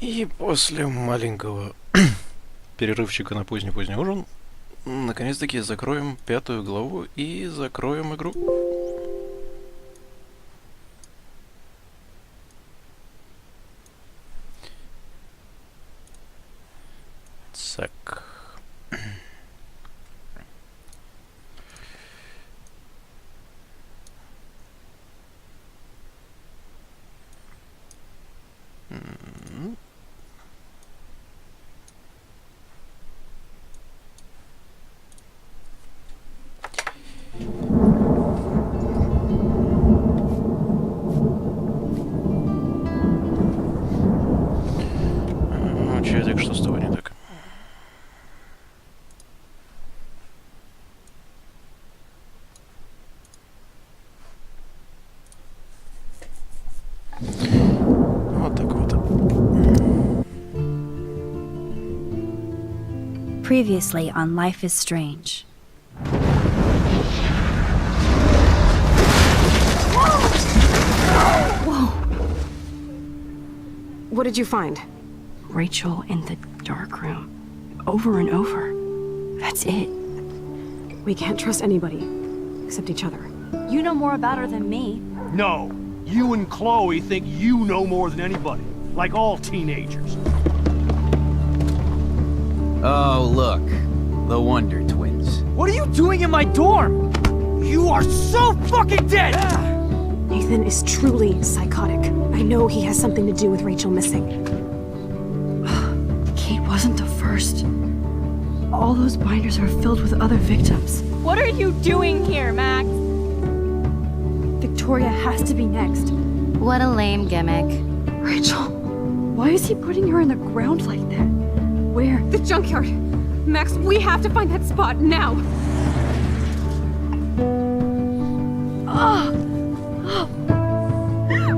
И после маленького перерывчика на поздний-поздний ужин, наконец-таки закроем 5 главу и закроем игру. Так. Чадик, что с тобой не так? Вот так вот. Previously on Life is Strange. Whoa! What did you find? Rachel in the dark room. Over and over. That's it. We can't trust anybody, except each other. You know more about her than me. No. You and Chloe think you know more than anybody. Like all teenagers. Oh, look. The Wonder Twins. What are you doing in my dorm? You are so fucking dead! Nathan is truly psychotic. I know he has something to do with Rachel missing. Kate wasn't the first. All those binders are filled with other victims. What are you doing here, Max? Victoria has to be next. What a lame gimmick. Rachel, why is he putting her in the ground like that? Where? The junkyard! Max, we have to find that spot now!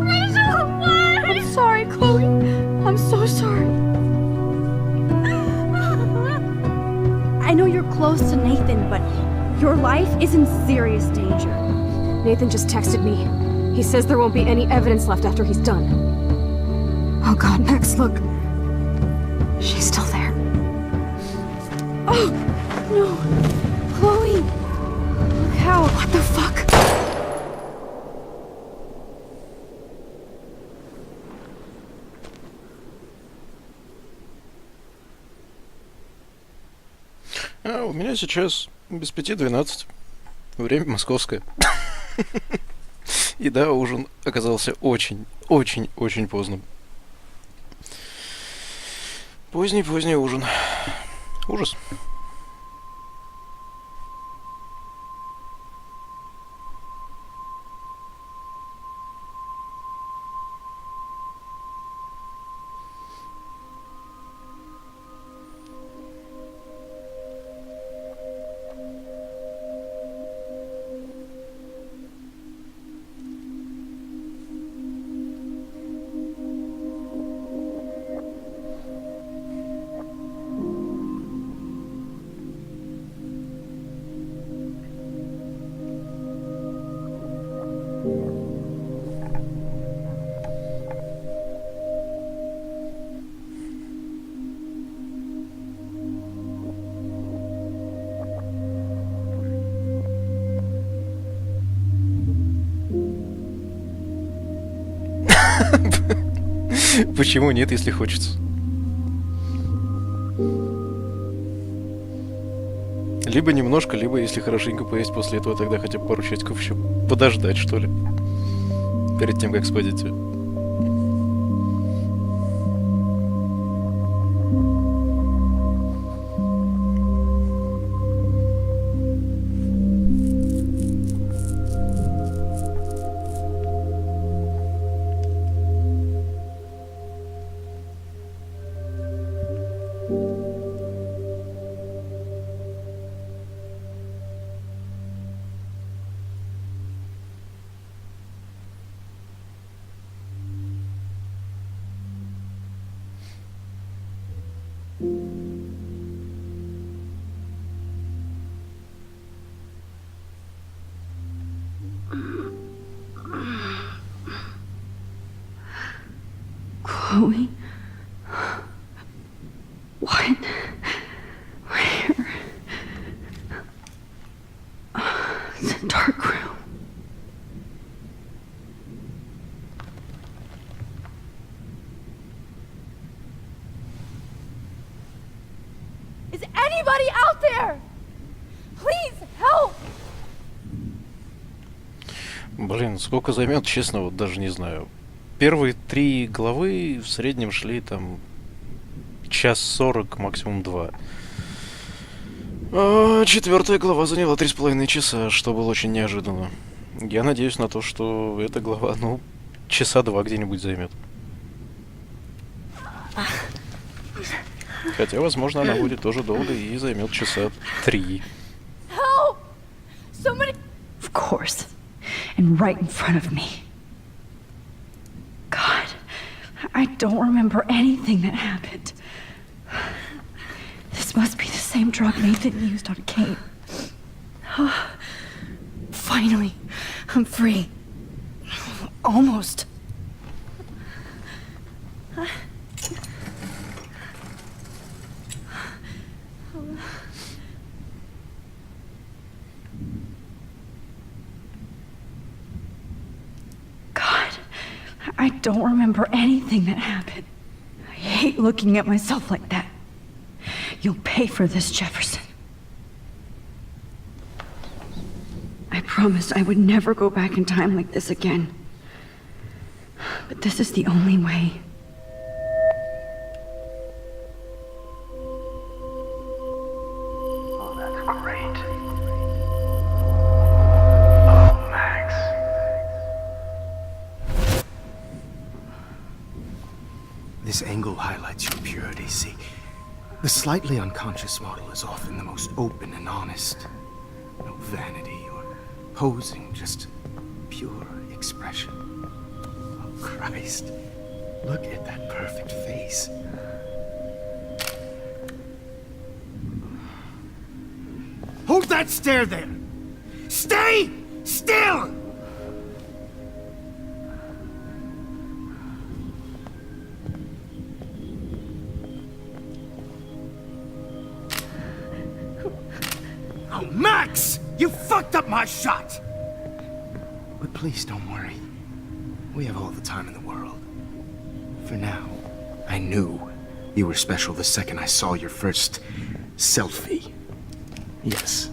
Rachel, what? I'm sorry, Chloe. I'm so sorry. I know you're close to Nathan, but your life is in serious danger. Nathan just texted me. He says there won't be any evidence left after he's done. Oh god, Max, look. She's still there. Oh, no. Chloe. Look how. What the fuck? А у меня сейчас без 5:12. Время московское. И да, ужин оказался очень поздным. Поздний ужин. Ужас. Почему нет, если хочется? Либо немножко, либо если хорошенько поесть после этого, тогда хотя бы пару часиков еще подождать, что ли. Перед тем, как спать идти. Chloe? anybody out there? Please help! Блин, сколько займет, честно, вот даже не знаю. Первые 3 главы в среднем шли там 1:40, максимум 2. А 4 глава заняла 3,5 часа, что было очень неожиданно. Я надеюсь на то, что эта глава, ну, 2 часа где-нибудь займет. Хотя, возможно, она будет тоже долгой и займет 3 часа. Help! Somebody... Of course. And right in front of me. God, I don't remember anything that happened. This must be the same drug Nathan used on Kate. Finally, I'm free. Almost. God, I don't remember anything that happened. I hate looking at myself like that. You'll pay for this, Jefferson. I promised I would never go back in time like this again. But this is the only way. Oh, that's great. Oh, Max. This angle highlights your purity, see? The slightly unconscious model is often the most open and honest. No vanity or posing, just pure expression. Oh, Christ. Look at that perfect face. Hold that stare there! Stay still! Oh, Max! You fucked up my shot! But please don't worry. We have all the time in the world. For now, I knew you were special the second I saw your first selfie. Yes,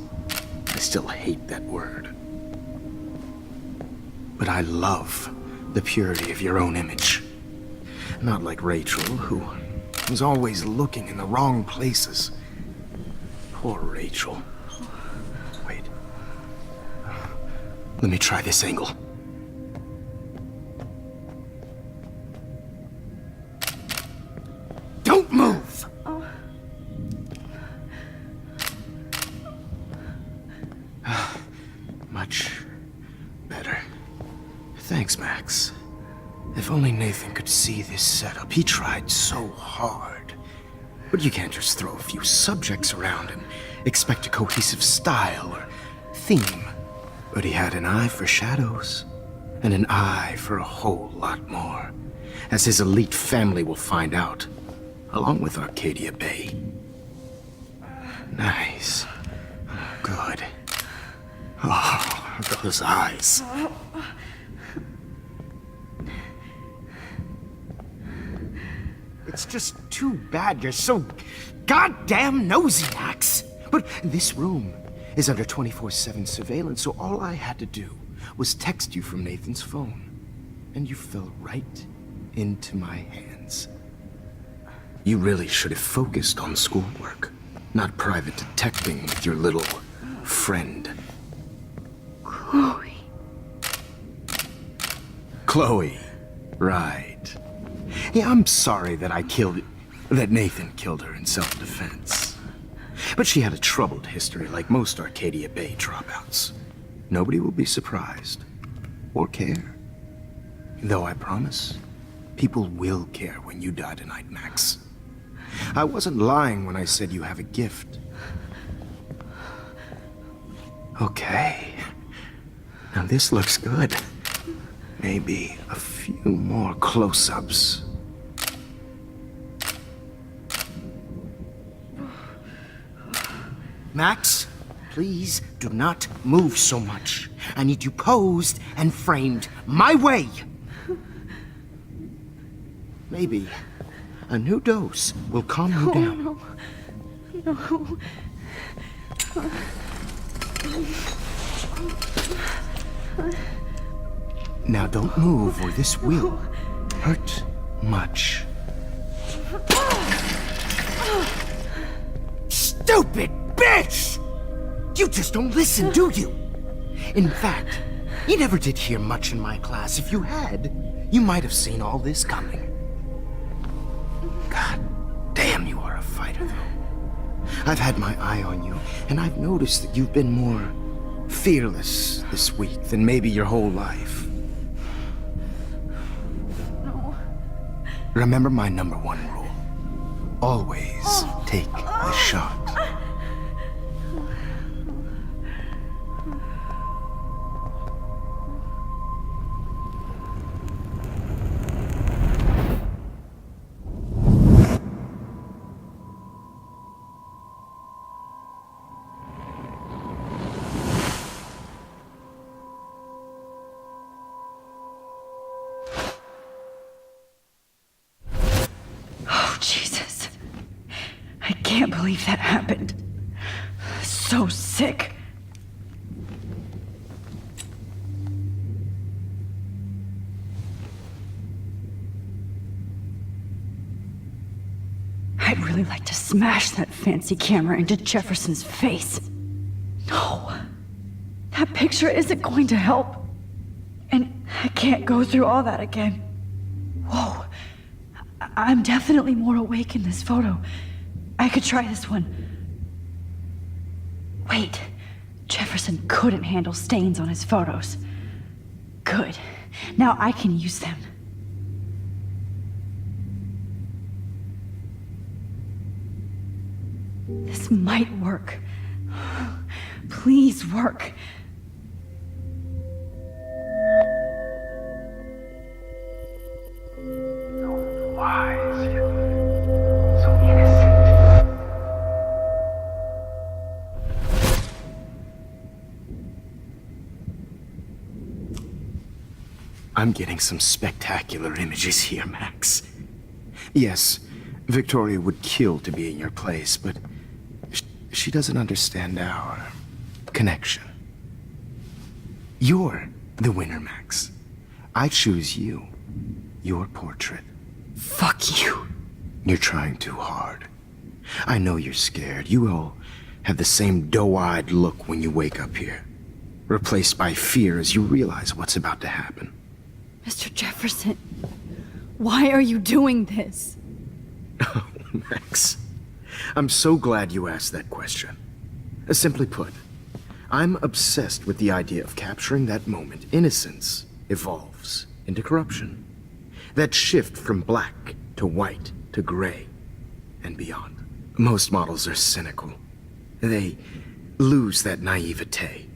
I still hate that word. But I love the purity of your own image. Not like Rachel, who was always looking in the wrong places. Poor Rachel. Wait. Let me try this angle. Don't move! Much better. Thanks, Max. If only Nathan could see this setup. He tried so hard. But you can't just throw a few subjects around and expect a cohesive style or theme. But he had an eye for shadows, and an eye for a whole lot more, as his elite family will find out, along with Arcadia Bay. Nice. Good. Oh, those eyes. It's just too bad you're so goddamn nosy, Max. But this room is under 24/7 surveillance, so all I had to do was text you from Nathan's phone. And you fell right into my hands. You really should have focused on schoolwork, not private detecting with your little friend. Chloe. Chloe. Right. Yeah, I'm sorry that that Nathan killed her in self-defense. But she had a troubled history like most Arcadia Bay dropouts. Nobody will be surprised. Or care. Though I promise, people will care when you die tonight, Max. I wasn't lying when I said you have a gift. Okay. Now this looks good. Maybe a few more close-ups. Max, please do not move so much. I need you posed and framed my way. Maybe a new dose will calm you down. No. Now don't move or this will hurt much. Stupid bitch! You just don't listen, do you? In fact, you never did hear much in my class. If you had, you might have seen all this coming. God damn, you are a fighter, though. I've had my eye on you, and I've noticed that you've been more fearless this week than maybe your whole life. No. Remember my number one rule. Always take the shot. Oh, Jesus. I can't believe that happened. So sick. I'd really like to smash that fancy camera into Jefferson's face. No. That picture isn't going to help. And I can't go through all that again. Whoa. I'm definitely more awake in this photo. I could try this one. Wait. Jefferson couldn't handle stains on his photos. Good. Now I can use them. This might work. Please work. I'm getting some spectacular images here, Max. Yes, Victoria would kill to be in your place, but she doesn't understand our connection. You're the winner, Max. I choose you. Your portrait. Fuck you. You're trying too hard. I know you're scared. You all have the same doe-eyed look when you wake up here, replaced by fear as you realize what's about to happen. Mr. Jefferson, why are you doing this? Oh, Max. I'm so glad you asked that question. Simply put, I'm obsessed with the idea of capturing that moment innocence evolves into corruption. That shift from black to white to gray and beyond. Most models are cynical. They lose that naivete.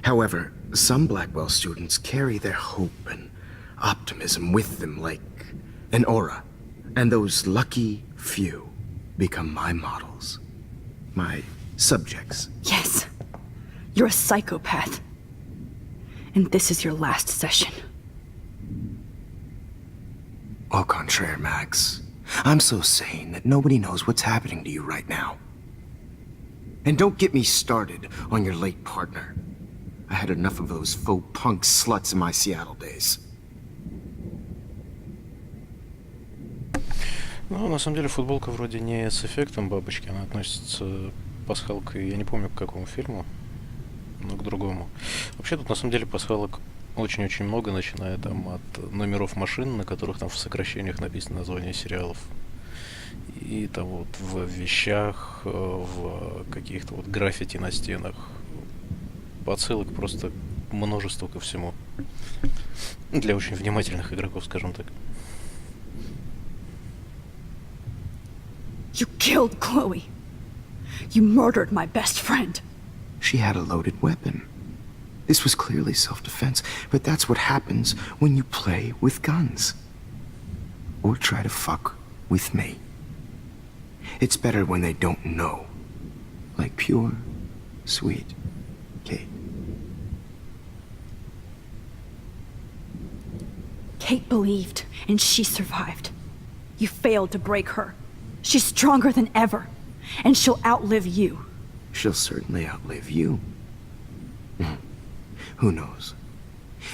However, some Blackwell students carry their hope and optimism with them like an aura. And those lucky few become my models. My subjects. Yes, you're a psychopath. And this is your last session. Au contraire, Max. I'm so sane that nobody knows what's happening to you right now. And don't get me started on your late partner. I had enough of those faux punk sluts in my Seattle days. Ну, на самом деле, футболка вроде не с эффектом бабочки, она относится пасхалкой, я не помню к какому фильму, но к другому. Вообще тут на самом деле пасхалок очень-очень много, начиная там от номеров машин, на которых там в сокращениях написано название сериалов, и там вот в вещах, в каких-то вот граффити на стенах. Подсылок просто множество ко всему. Для очень внимательных игроков, скажем так. You killed Chloe. You murdered my best friend. She had a loaded weapon. This was clearly self-defense, but that's what happens when you play with guns. Or try to fuck with me. It's better when they don't know. Like pure, sweet Kate. Kate believed, and she survived. You failed to break her. She's stronger than ever. and she'll outlive you. She'll certainly outlive you. Who knows?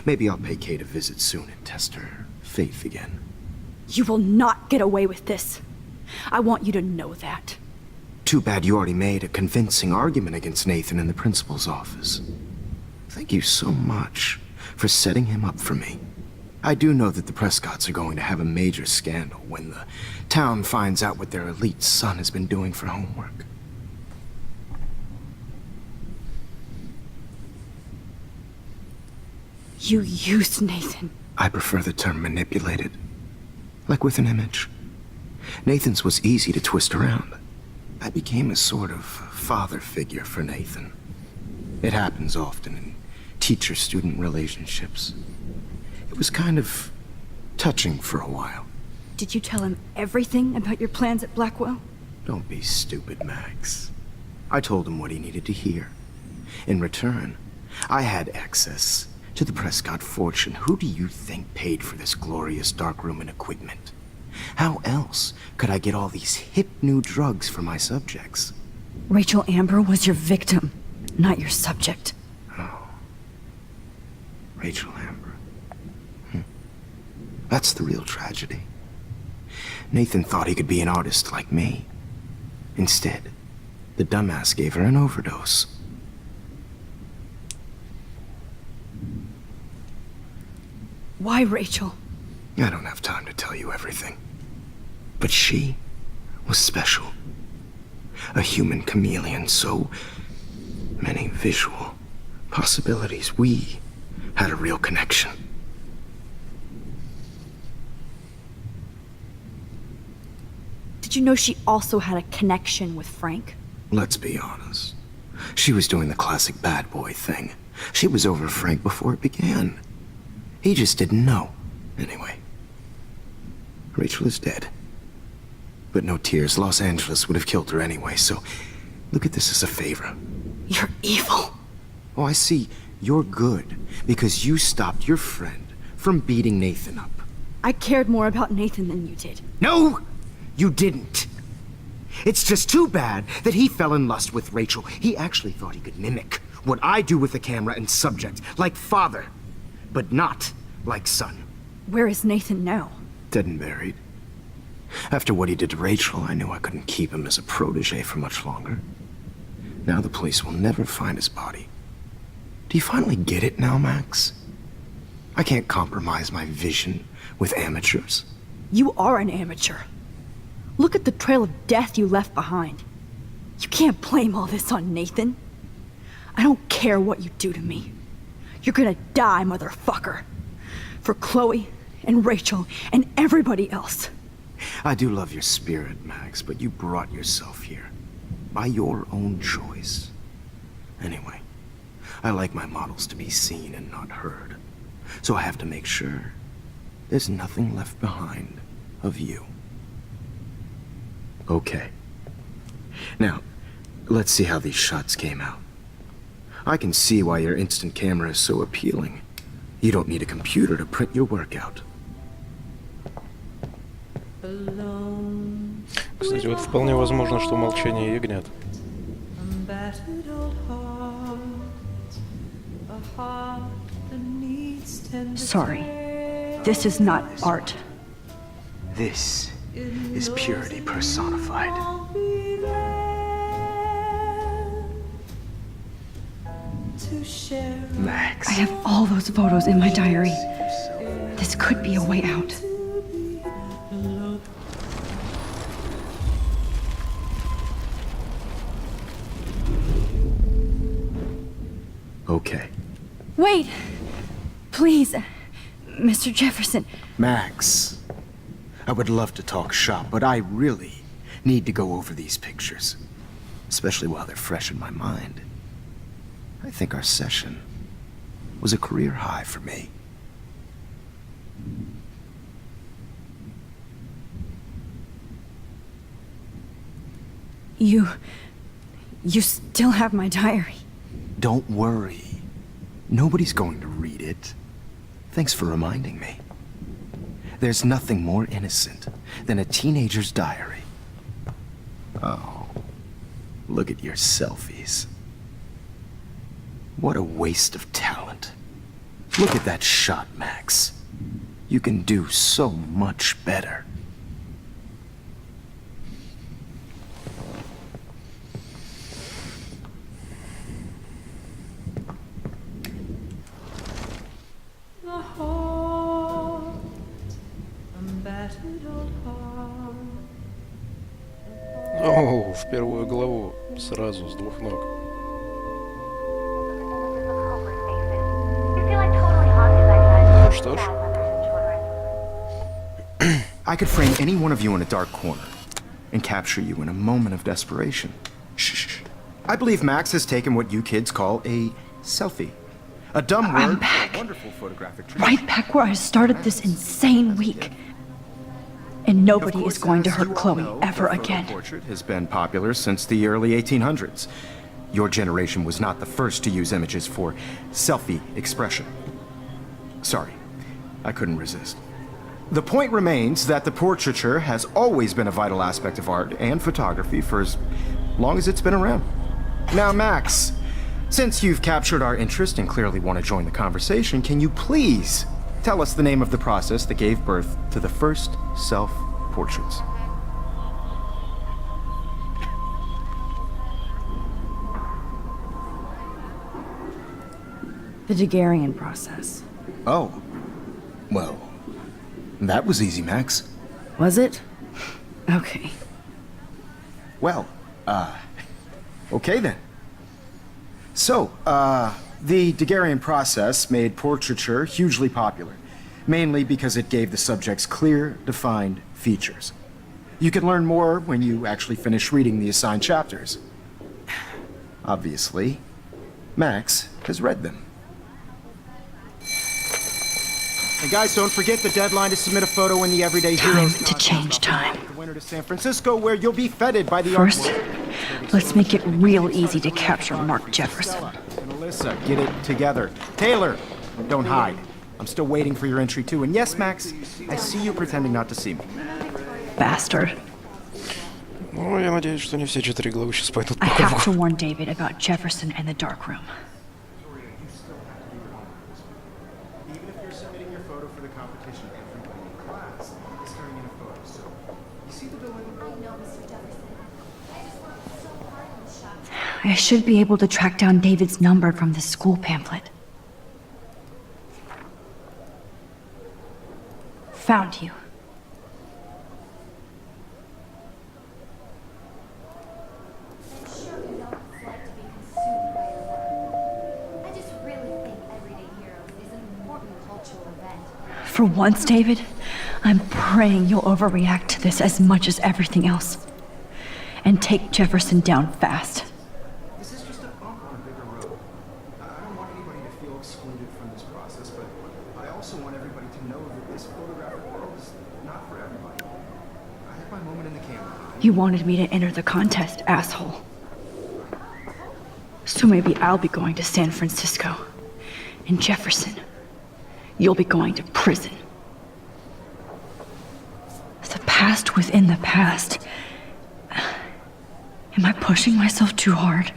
Maybe I'll pay Kate a visit soon and test her faith again. You will not get away with this. I want you to know that. Too bad you already made a convincing argument against Nathan in the principal's office. Thank you so much for setting him up for me. I do know that the Prescotts are going to have a major scandal when the town finds out what their elite son has been doing for homework. You used Nathan. I prefer the term manipulated. Like with an image. Nathan's was easy to twist around. I became a sort of father figure for Nathan. It happens often in teacher-student relationships. It was kind of touching for a while. Did you tell him everything about your plans at Blackwell? Don't be stupid, Max. I told him what he needed to hear. In return, I had access to the Prescott fortune. Who do you think paid for this glorious darkroom and equipment? How else could I get all these hip new drugs for my subjects? Rachel Amber was your victim, not your subject. Oh. Rachel Amber. That's the real tragedy. Nathan thought he could be an artist like me. Instead, the dumbass gave her an overdose. Why Rachel? I don't have time to tell you everything. But she was special. A human chameleon, so many visual possibilities. We had a real connection. Did you know she also had a connection with Frank? Let's be honest. She was doing the classic bad boy thing. She was over Frank before it began. He just didn't know. Anyway, Rachel is dead. But no tears. Los Angeles would have killed her anyway, so look at this as a favor. You're evil. Oh, I see. You're good because you stopped your friend from beating Nathan up. I cared more about Nathan than you did. No, you didn't. It's just too bad that he fell in lust with Rachel. He actually thought he could mimic what I do with the camera and subject, like father, but not like son. Where is Nathan now? Dead and buried. After what he did to Rachel, I knew I couldn't keep him as a protege for much longer. Now the police will never find his body. Do you finally get it now, Max? I can't compromise my vision with amateurs. You are an amateur. Look at the trail of death you left behind. You can't blame all this on Nathan. I don't care what you do to me. You're gonna die, motherfucker. For Chloe and Rachel and everybody else. I do love your spirit, Max, but you brought yourself here. By your own choice. Anyway, I like my models to be seen and not heard. So I have to make sure there's nothing left behind of you. Okay. Now, let's see how these shots came out. I can see why your instant camera is so appealing. You don't need a computer to print your work out. Кстати, вот вполне возможно, что молчание ягнят. Sorry. This is not art. This is purity personified. Max. I have all those photos in my diary. This could be a way out. Okay. Wait! Please, Mr. Jefferson. Max, I would love to talk shop, but I really need to go over these pictures. Especially while they're fresh in my mind. I think our session was a career high for me. You still have my diary. Don't worry. Nobody's going to read it. Thanks for reminding me. There's nothing more innocent than a teenager's diary. Oh, Look at your selfies. What a waste of talent. Look at that shot, Max. You can do so much better. О, в первую главу, сразу, с двух ног. Ну что ж. I could frame any one of you in a dark corner and capture you in a moment of desperation. Shh. I believe Max has taken what you kids call a selfie. A dumb word, I'm back. but a wonderful photographic trick. Right back where I started this insane week. And nobody is going to hurt Chloe ever again. The portrait has been popular since the early 1800s. Your generation was not the first to use images for selfie expression. Sorry, I couldn't resist. The point remains that the portraiture has always been a vital aspect of art and photography for as long as it's been around. Now, Max, since you've captured our interest and clearly want to join the conversation, can you please tell us the name of the process that gave birth to the first self-portraits? The Daguerrean process. Oh, well, that was easy, Max. Was it? Okay. Well, okay then. So, the Daguerrean process made portraiture hugely popular, mainly because it gave the subjects clear, defined features. You can learn more when you actually finish reading the assigned chapters. Obviously, Max has read them. And guys, don't forget the deadline to submit a photo in the Everyday Heroes. Time to change time. The winter to San Francisco, where you'll be feted by the First, art. let's make it real easy to capture Mark Jefferson. And Alyssa, get it together. Taylor, don't hide. I'm still waiting for your entry too. And yes, Max, I see you pretending not to see me. Bastard. Ну, я надеюсь, что не все 4 главы сейчас пойдут по I have to кругу. warn David about Jefferson and the dark room. Even if you're submitting your photo for the competition, everybody in class is turning in a photo. So, you see the dilemma? I should be able to track down David's number from the school pamphlet. Found you. For once, David, I'm praying you'll overreact to this as much as everything else. And take Jefferson down fast. This is just a bump on a bigger road. I don't want anybody to feel excluded from this process, but I also want everybody to know that this photographic world is not for everybody. I have my moment in the camera. You wanted me to enter the contest, asshole. So maybe I'll be going to San Francisco. And Jefferson, you'll be going to prison. The past within the past. Am I pushing myself too hard?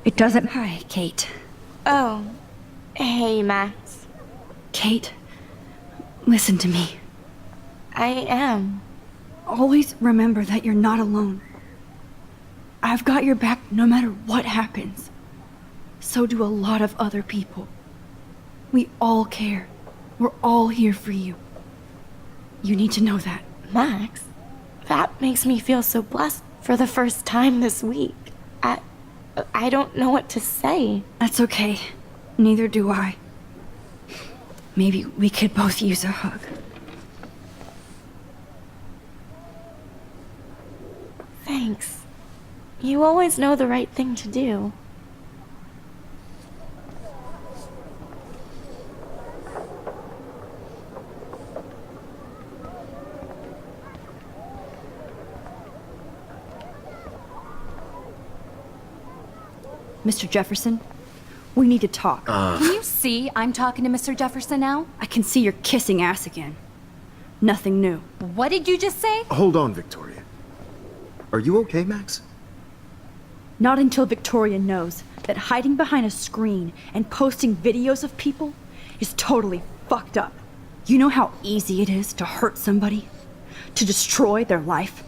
It doesn't... Hi, Kate. Oh. Hey, Max. Kate, listen to me. I am. Always remember that you're not alone. I've got your back no matter what happens. So do a lot of other people. We all care. We're all here for you. You need to know that. Max, that makes me feel so blessed for the first time this week. I don't know what to say. That's okay. Neither do I. Maybe we could both use a hug. Thanks. You always know the right thing to do. Mr. Jefferson, we need to talk. Can you see I'm talking to Mr. Jefferson now? I can see you're kissing ass again. Nothing new. What did you just say? Hold on, Victoria. Are you okay, Max? Not until Victoria knows that hiding behind a screen and posting videos of people is totally fucked up. You know how easy it is to hurt somebody? To destroy their life?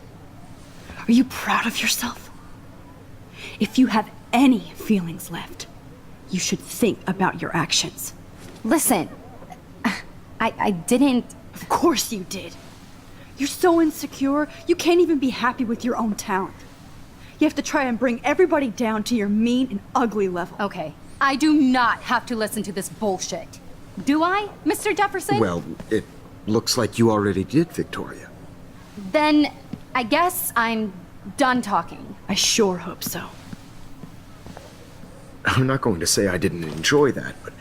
Are you proud of yourself? If you have any feelings left, you should think about your actions. Listen, I didn't... Of course you did. You're so insecure, you can't even be happy with your own talent. You have to try and bring everybody down to your mean and ugly level. Okay, I do not have to listen to this bullshit. Do I, Mr. Jefferson? Well, it looks like you already did, Victoria. Then I guess I'm done talking. I sure hope so. I'm not going to say I didn't enjoy that, but...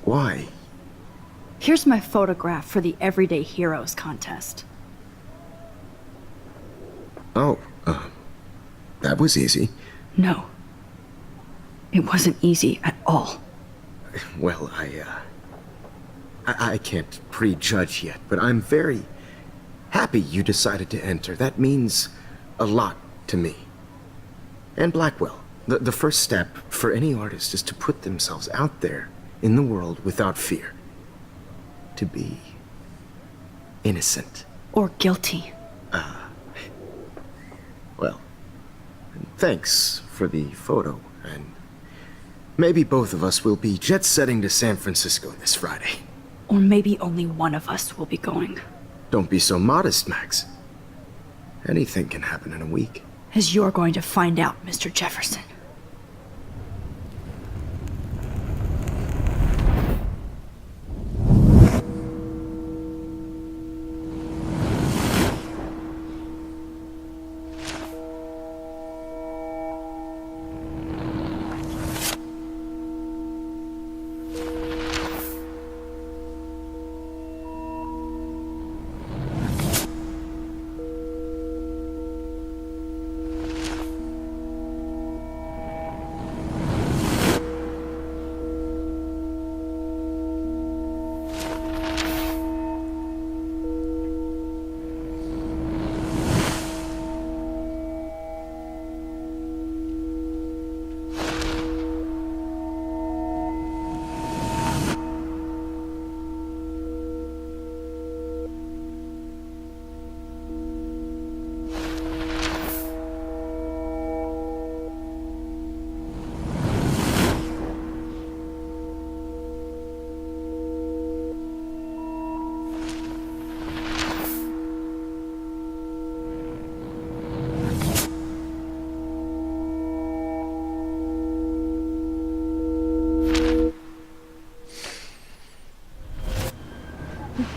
why? Here's my photograph for the Everyday Heroes contest. Oh, that was easy. No. It wasn't easy at all. Well, I can't prejudge yet, but I'm very happy you decided to enter. That means a lot to me. And Blackwell. The first step for any artist is to put themselves out there in the world without fear. To be innocent. Or guilty. Well, thanks for the photo, and maybe both of us will be jet-setting to San Francisco this Friday. Or maybe only one of us will be going. Don't be so modest, Max. Anything can happen in a week. As you're going to find out, Mr. Jefferson.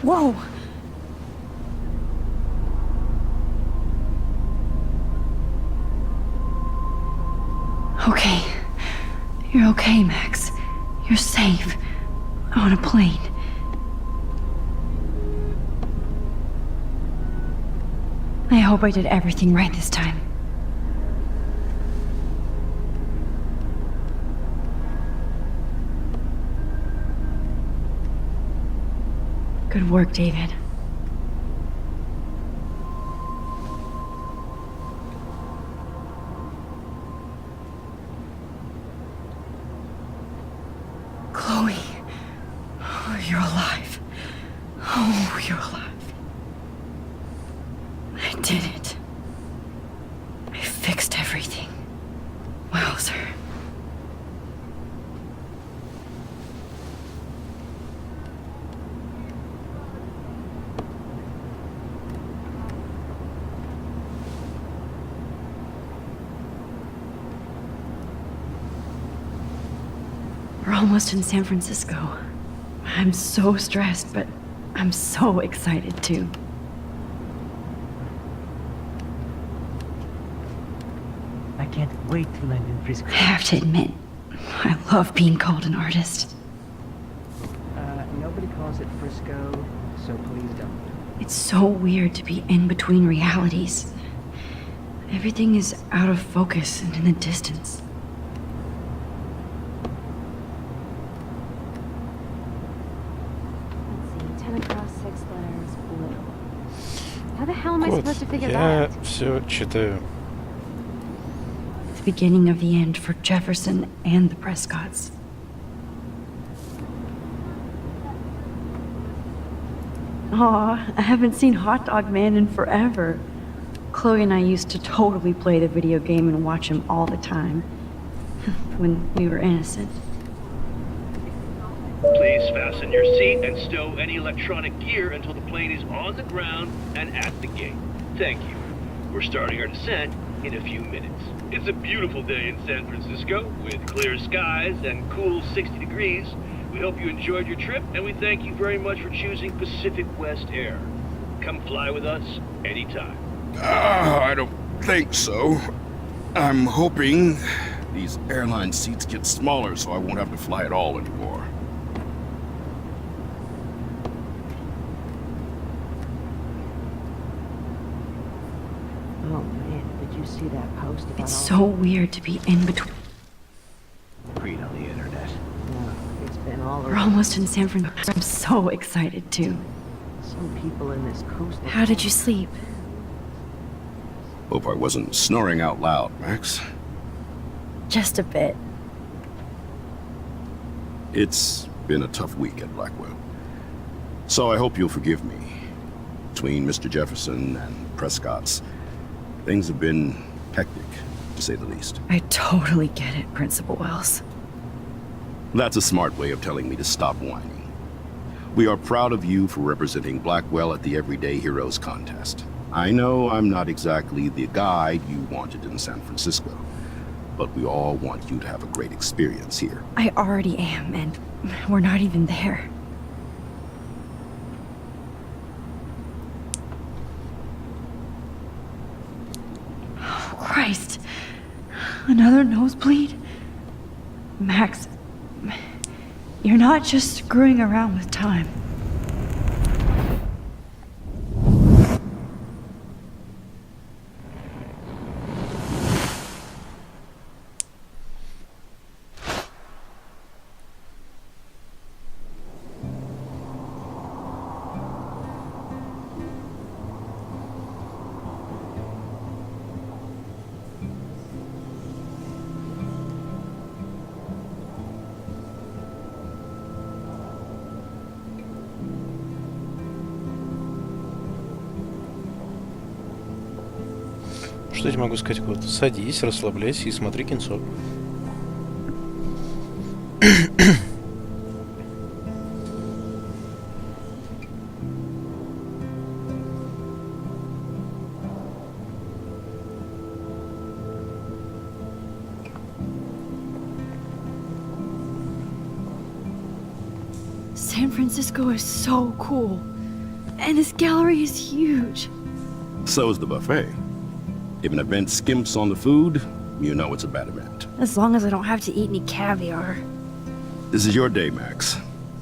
Whoa! Okay. You're okay, Max. You're safe. On a plane. I hope I did everything right this time. Good work, David. Chloe. Oh, you're alive. Oh, you're alive. I did it. I fixed everything. Wowzer. We're almost in San Francisco. I'm so stressed, but I'm so excited too. I can't wait to land in Frisco. I have to admit, I love being called an artist. Nobody calls it Frisco, so please don't. It's so weird to be in between realities. Everything is out of focus and in the distance. Let's see, 10 across, 6 letters, blue. How the hell am I вот, я все читаю. The beginning of the end for Jefferson and the Prescotts. Aw, I haven't seen Hot Dog Man in forever. Chloe and I used to totally play the video game and watch him all the time. When we were innocent. Please fasten your seat and stow any electronic gear until the plane is on the ground and at the gate. Thank you. We're starting our descent in a few minutes. It's a beautiful day in San Francisco with clear skies and cool 60 degrees. We hope you enjoyed your trip, and we thank you very much for choosing Pacific West Air. Come fly with us anytime. I don't think so. I'm hoping these airline seats get smaller so I won't have to fly at all anymore. Oh man, did you see that post about It's so weird to be in between. read on the internet? Yeah, it's been all We're over. almost in San Francisco. I'm so excited too. Some people in this coast. How did you sleep? Hope I wasn't snoring out loud, Max. Just a bit. It's been a tough week at Blackwell. So I hope you'll forgive me. Between Mr. Jefferson and Prescott's, things have been hectic, to say the least. I totally get it, Principal Wells. That's a smart way of telling me to stop whining. We are proud of you for representing Blackwell at the Everyday Heroes contest. I know I'm not exactly the guide you wanted in San Francisco, but we all want you to have a great experience here. I already am, and we're not even there. Oh, Christ. Another nosebleed? Max, you're not just screwing around with time. Что я тебе могу сказать? Вот, садись, расслабляйся и смотри кинцо. San Francisco is so cool. And this gallery is huge. So is the buffet. If an event skimps on the food, you know it's a bad event. As long as I don't have to eat any caviar. This is your day, Max.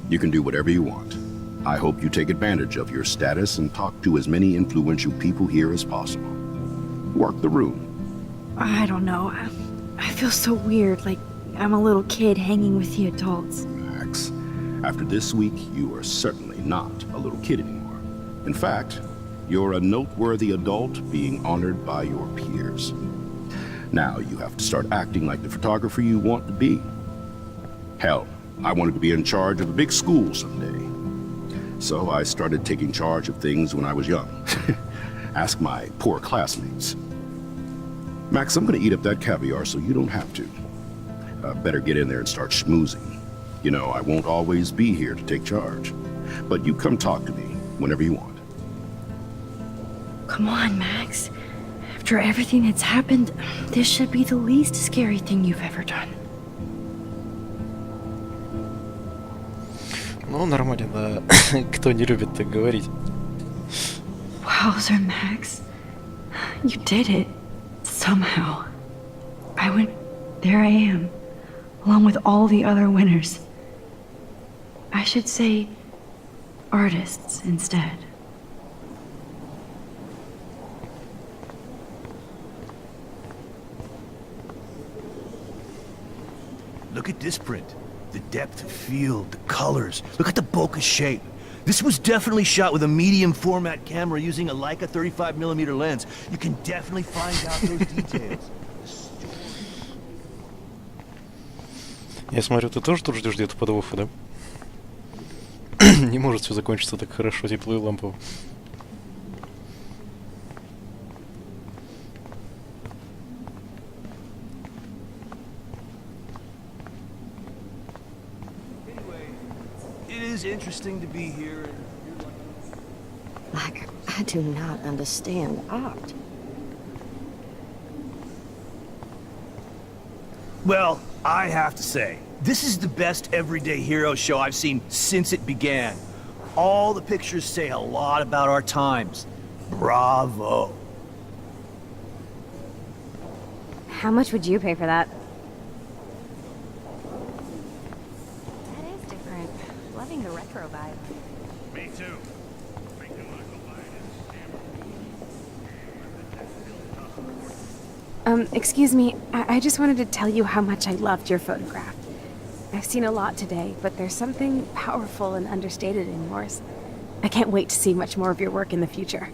You can do whatever you want. I hope you take advantage of your status and talk to as many influential people here as possible. Work the room. I don't know. I feel so weird, like I'm a little kid hanging with the adults. Max, after this week, you are certainly not a little kid anymore. In fact, you're a noteworthy adult being honored by your peers. Now you have to start acting like the photographer you want to be. Hell, I wanted to be in charge of a big school someday. So I started taking charge of things when I was young. Ask my poor classmates. Max, I'm gonna eat up that caviar so you don't have to. Better get in there and start schmoozing. You know, I won't always be here to take charge. But you come talk to me whenever you want. Come on, Max. After everything that's happened, this should be the least scary thing you've ever done. Ну, нормально, да. Кто не любит так говорить. Wowzer, Max. You did it. Somehow. There I am, along with all the other winners. I should say artists instead. Look at this print. The depth of field, the colors. Look at the bokeh shape. This was definitely shot with a medium format camera using a Leica 35mm lens. You can definitely find out those details. Я смотрю, ты тоже тут ждешь где-то подвоха, да? Не может все закончиться так хорошо, тепло и лампово. It is interesting to be here. Like, I do not understand art. Well, I have to say, this is the best everyday hero show I've seen since it began. All the pictures say a lot about our times. Bravo. How much would you pay for that? That is different. Loving the retro vibe. Me too. Excuse me, I just wanted to tell you how much I loved your photograph. I've seen a lot today, but there's something powerful and understated in yours. I can't wait to see much more of your work in the future.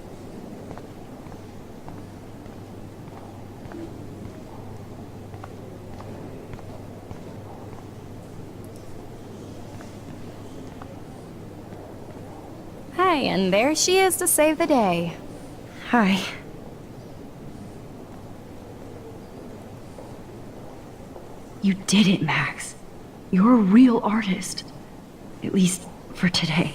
Hi, and there she is to save the day. Hi. You did it, Max. You're a real artist. At least for today.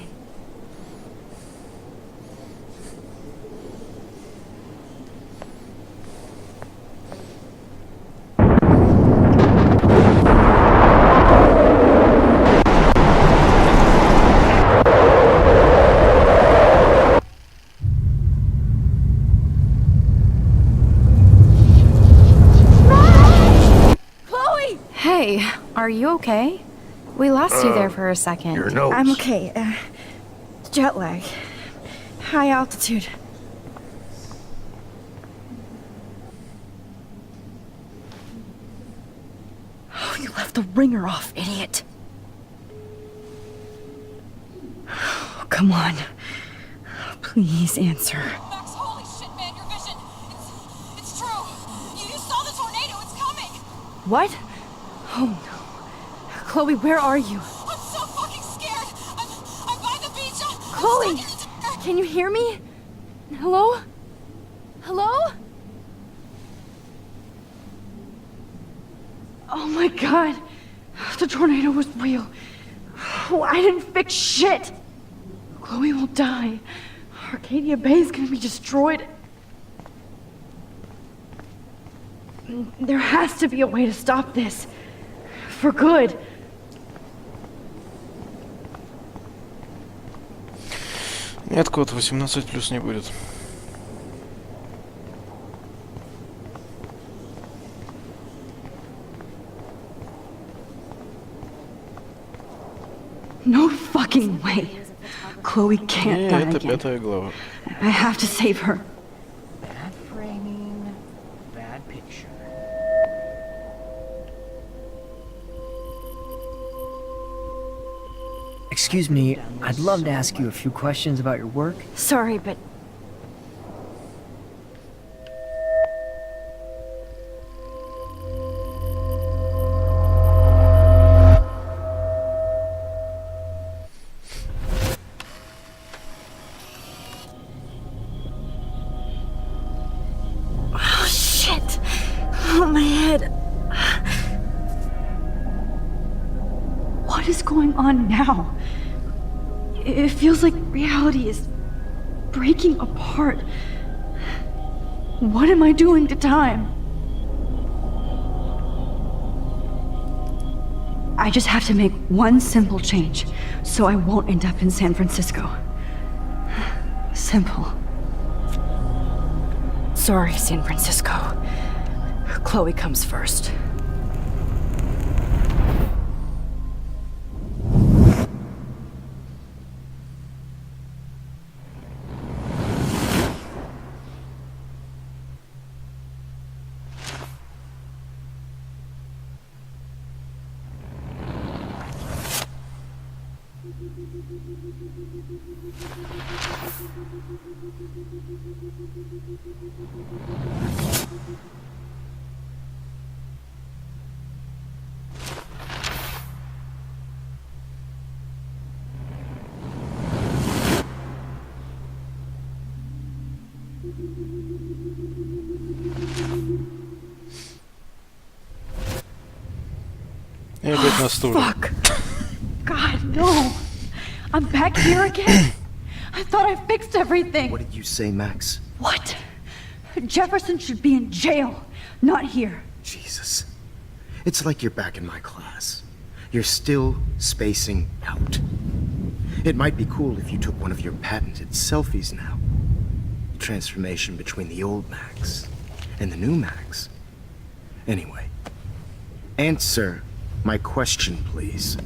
Hey, are you okay? We lost you there for a second. Your nose. I'm okay. Jet lag. High altitude. Oh, you left the ringer off, idiot. Oh, come on. Please answer. Max, holy shit, man, your vision. It's true. You saw the tornado. It's coming. What? Oh no. Chloe, where are you? I'm so fucking scared. I'm by the beach. Chloe! Can you hear me? Hello? Hello? Oh my god. The tornado was real. Oh, I didn't fix shit. Chloe will die. Arcadia Bay is gonna be destroyed. There has to be a way to stop this. For good. Нет, код 18 плюс не будет. No fucking way. Chloe can't die Это again. 5-я глава. I have to save her. Bad framing, bad picture. Excuse me, I'd love to ask you a few questions about your work. Sorry, but oh shit. Oh, my head. What is going on now? It feels like reality is breaking apart. What am I doing to time? I just have to make one simple change, so I won't end up in San Francisco. Simple. Sorry, San Francisco. Chloe comes first. И опять на стуле. Fuck. God, no. I'm back here again? I thought I fixed everything. What did you say, Max? What? Jefferson should be in jail, not here. Jesus. It's like you're back in my class. You're still spacing out. It might be cool if you took one of your patented selfies now. The transformation between the old Max and the new Max. Anyway, answer my question, please.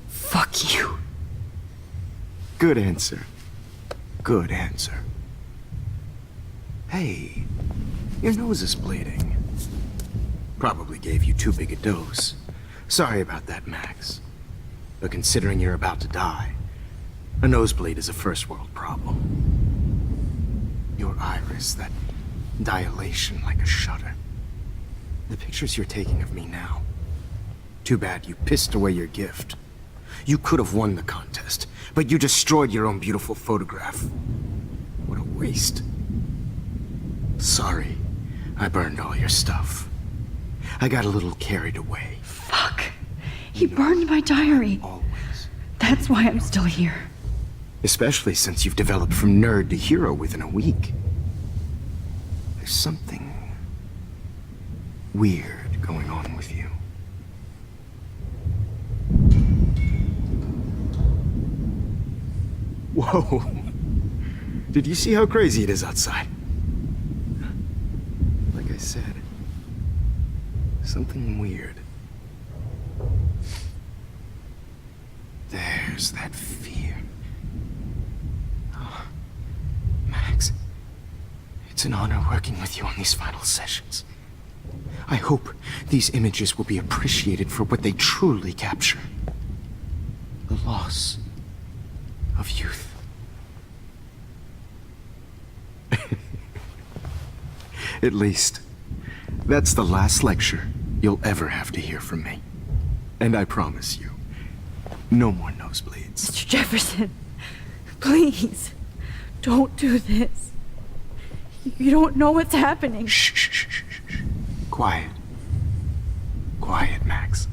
Fuck you. Good answer. Good answer. Hey, your nose is bleeding. Probably gave you too big a dose. Sorry about that, Max. But considering you're about to die, a nosebleed is a first world problem. Your iris, that dilation like a shutter. The pictures you're taking of me now. Too bad you pissed away your gift. You could have won the contest, but you destroyed your own beautiful photograph. What a waste. Sorry, I burned all your stuff. I got a little carried away. Fuck. He burned my diary. Always. That's why I'm still here. Especially since you've developed from nerd to hero within a week. There's something weird going on with you. Whoa. Did you see how crazy it is outside? Like I said, something weird. There's that fear. Oh, Max, it's an honor working with you on these final sessions. I hope these images will be appreciated for what they truly capture. The loss of youth. At least, that's the last lecture you'll ever have to hear from me. And I promise you, no more nosebleeds. Mr. Jefferson, please, don't do this. You don't know what's happening. Shh, shh, shh, shh, shh. Quiet. Quiet, Max.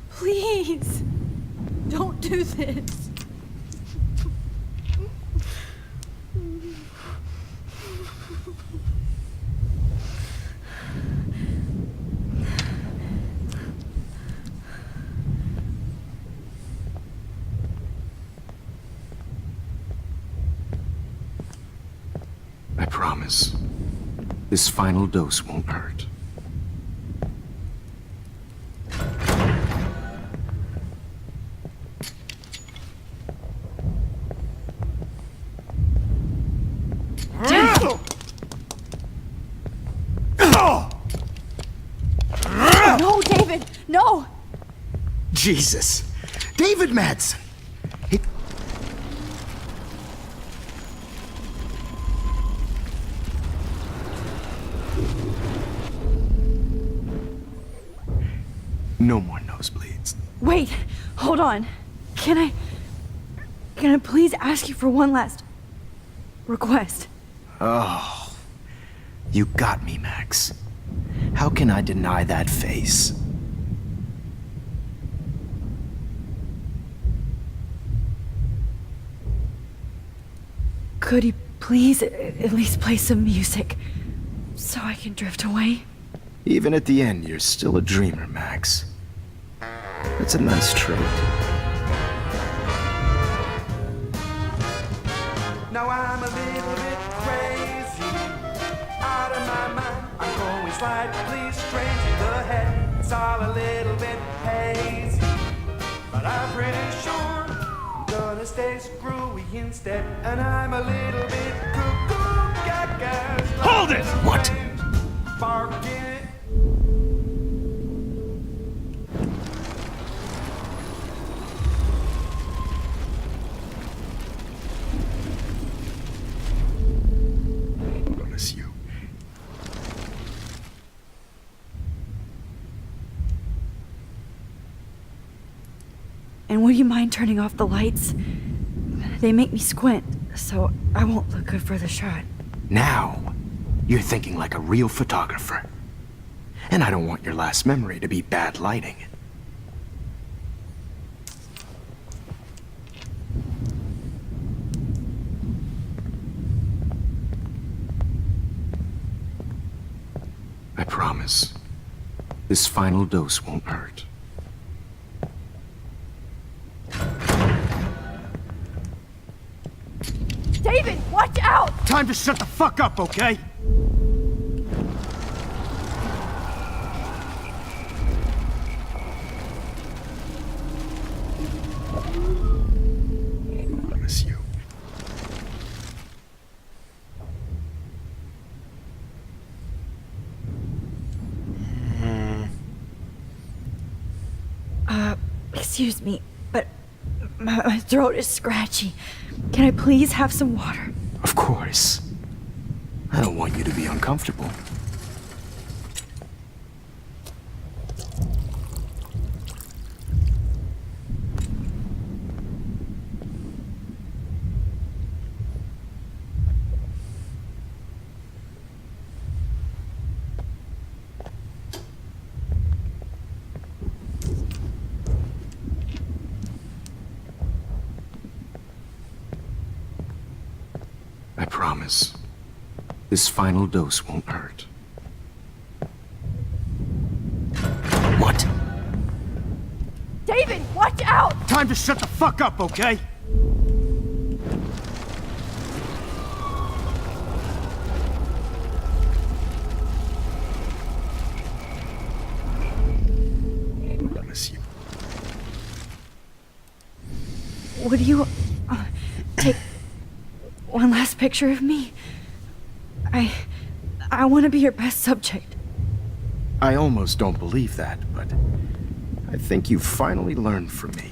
Please, don't do this. I promise, this final dose won't hurt. No, David, no! Jesus! David Madsen! No more nosebleeds. Wait, hold on. Can I please ask you for one last request? Oh, you got me, Max. How can I deny that face? Could you please at least play some music so I can drift away? Even at the end, you're still a dreamer, Max. That's a nice trait. Now I'm a little bit crazy, out of my mind. I'm going slightly strange in the head. It's all a little bit hazy, but I'm pretty sure I'm gonna stay screwy. instead, and I'm a little bit cuckoo gaga. Hold it! What? Barking. Promise you. And would you mind turning off the lights? They make me squint, so I won't look good for the shot. Now, you're thinking like a real photographer. And I don't want your last memory to be bad lighting. I promise, this final dose won't hurt. David, watch out! Time to shut the fuck up, okay? Promise you. Excuse me, but my throat is scratchy. Can I please have some water? Of course. I don't want you to be uncomfortable. I promise, this final dose won't hurt. What? David, watch out! Time to shut the fuck up, okay? Promise you. Would you take one last picture of me? I want to be your best subject. I almost don't believe that, but I think you've finally learned from me.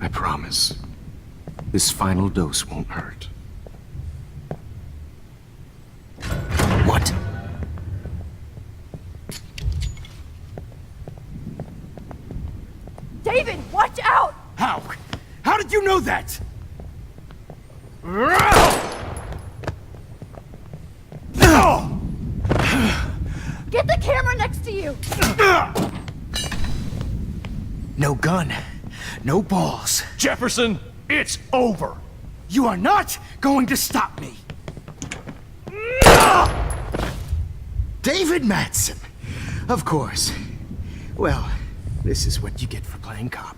I promise, this final dose won't hurt. What? David, watch out! How? How did you know that? Get the camera next to you! No gun, no balls. Jefferson, it's over. You are not going to stop me. David Madsen. Of course. Well, this is what you get for playing cop.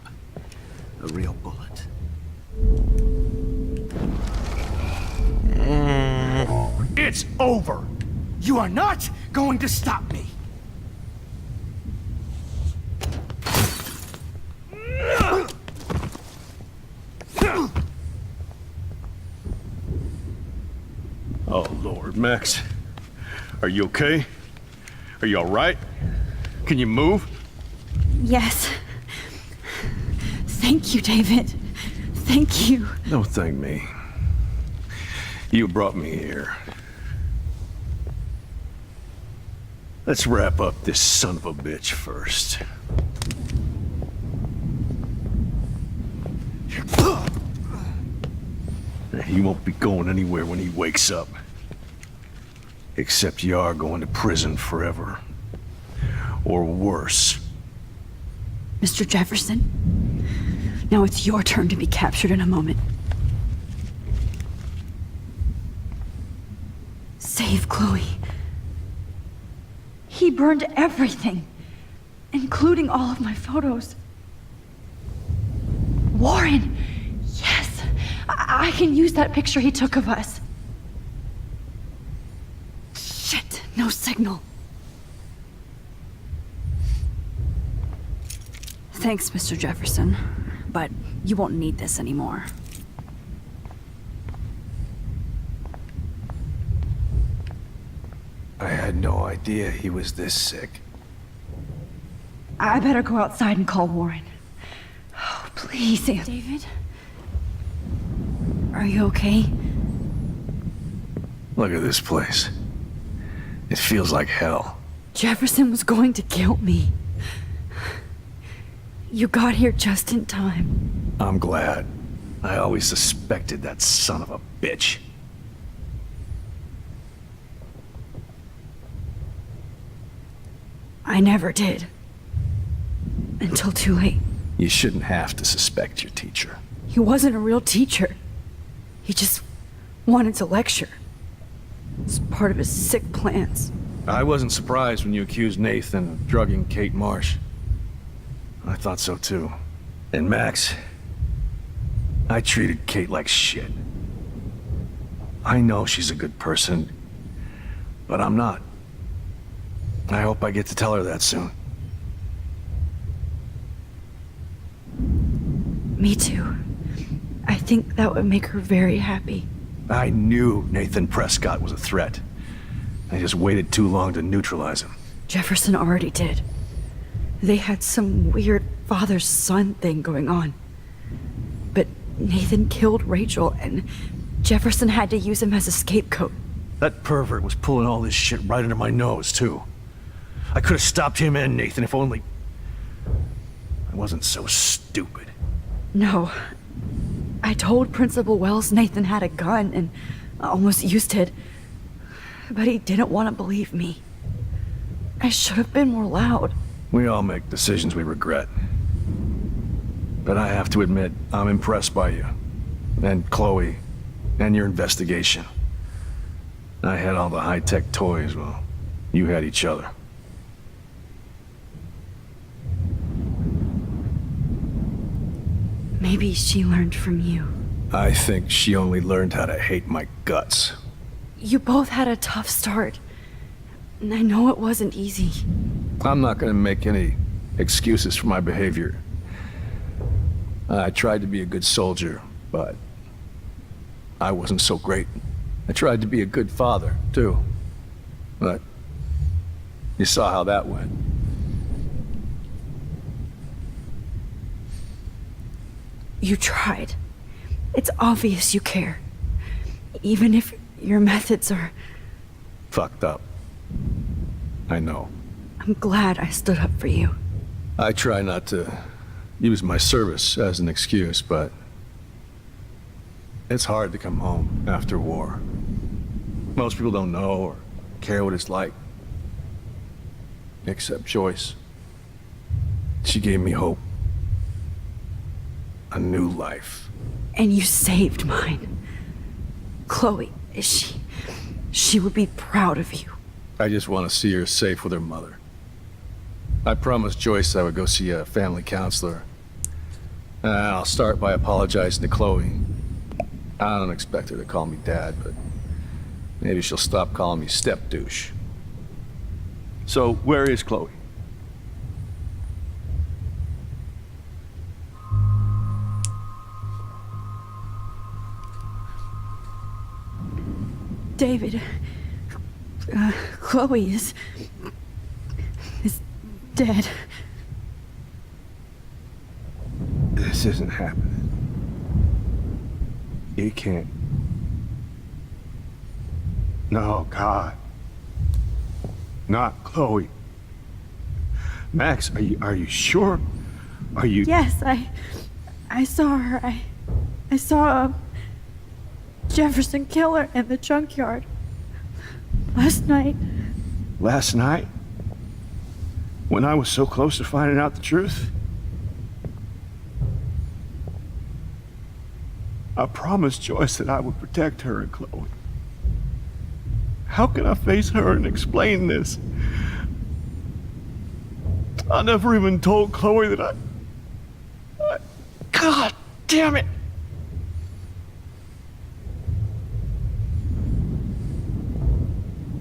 A real bullet. It's over. You are not going to stop me. Oh, Lord, Max. Are you okay? Are you all right? Can you move? Yes. Thank you, David. Thank you. Don't thank me. You brought me here. Let's wrap up this son of a bitch first. He won't be going anywhere when he wakes up. Except you are going to prison forever. Or worse. Mr. Jefferson, now it's your turn to be captured in a moment. Chloe. He burned everything, including all of my photos. Warren! Yes! I can use that picture he took of us. Shit, no signal. Thanks, Mr. Jefferson, but you won't need this anymore. I had no idea he was this sick. I better go outside and call Warren. Oh, please, David? Are you okay? Look at this place. It feels like hell. Jefferson was going to kill me. You got here just in time. I'm glad. I always suspected that son of a bitch. I never did. Until too late. You shouldn't have to suspect your teacher. He wasn't a real teacher. He just wanted to lecture. It's part of his sick plans. I wasn't surprised when you accused Nathan of drugging Kate Marsh. I thought so too. And Max, I treated Kate like shit. I know she's a good person, but I'm not. I hope I get to tell her that soon. Me too. I think that would make her very happy. I knew Nathan Prescott was a threat. I just waited too long to neutralize him. Jefferson already did. They had some weird father-son thing going on. But Nathan killed Rachel, and Jefferson had to use him as a scapegoat. That pervert was pulling all this shit right under my nose, too. I could have stopped him and Nathan if only I wasn't so stupid. No. I told Principal Wells Nathan had a gun and almost used it. But he didn't want to believe me. I should have been more loud. We all make decisions we regret. But I have to admit, I'm impressed by you. And Chloe. And your investigation. I had all the high-tech toys, well, you had each other. Maybe she learned from you. I think she only learned how to hate my guts. You both had a tough start. And I know it wasn't easy. I'm not gonna make any excuses for my behavior. I tried to be a good soldier, but I wasn't so great. I tried to be a good father, too. But you saw how that went. You tried. It's obvious you care. Even if your methods are... Fucked up. I know. I'm glad I stood up for you. I try not to use my service as an excuse, but it's hard to come home after war. Most people don't know or care what it's like. Except Joyce. She gave me hope. A new life. And you saved mine. Chloe, she would be proud of you. I just want to see her safe with her mother. I promised Joyce I would go see a family counselor. And I'll start by apologizing to Chloe. I don't expect her to call me Dad, but maybe she'll stop calling me step-douche. So, where is Chloe? David, Chloe is dead. This isn't happening. It can't. No, God. Not Chloe. Max, are you sure? Are you... Yes, I saw her. I saw Jefferson kill her in the junkyard. Last night. Last night? When I was so close to finding out the truth? I promised Joyce that I would protect her and Chloe. How can I face her and explain this? I never even told Chloe that I... God damn it!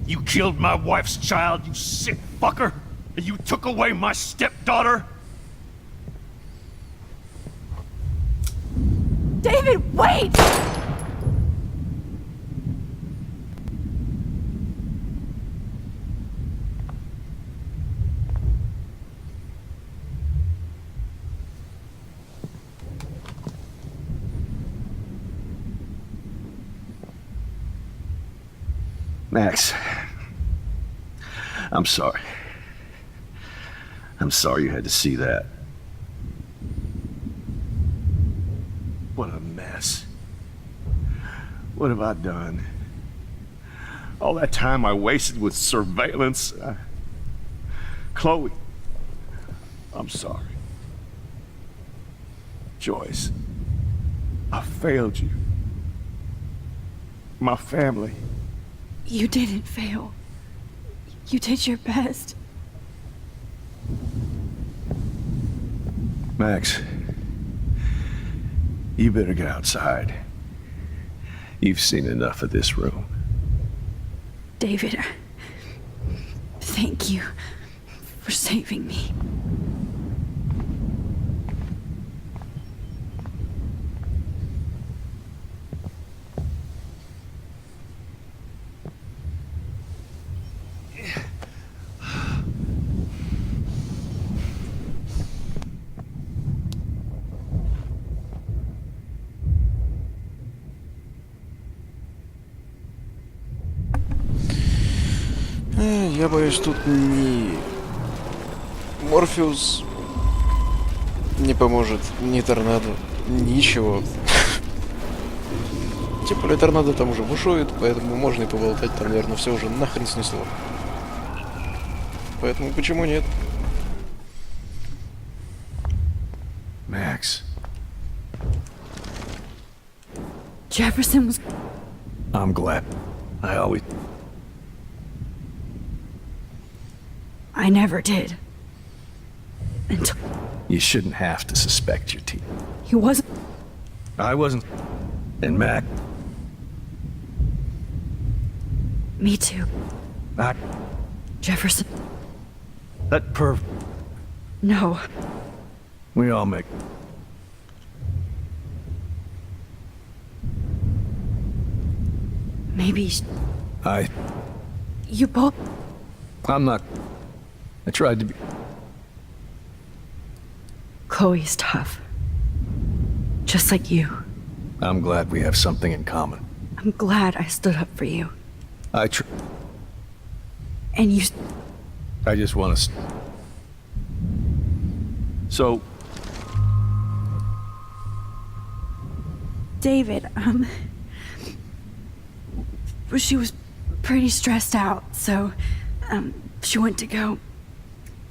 You killed my wife's child, you sick fucker! And you took away my stepdaughter? David, wait! Max, I'm sorry. I'm sorry you had to see that. What a mess. What have I done? All that time I wasted with surveillance. Chloe, I'm sorry. Joyce, I failed you. My family. You didn't fail. You did your best. Max, you better get outside. You've seen enough of this room. David, thank you for saving me. Я боюсь, тут ни Морфеус не поможет, ни торнадо, ничего. Тем более торнадо там уже бушует, поэтому можно и поболтать, там, наверное, все уже нахрен снесло. Поэтому почему нет? Max. Jefferson was... I'm glad. I always... I never did. Until... You shouldn't have to suspect your team. He wasn't... I wasn't. And Mac... Me too. Jefferson... That perv... No. We all make... Maybe... You both... I'm not... I tried to be... Chloe's tough. Just like you. I'm glad we have something in common. I'm glad I stood up for you. And you... I just want to... So... David, she was pretty stressed out, so, she went to go,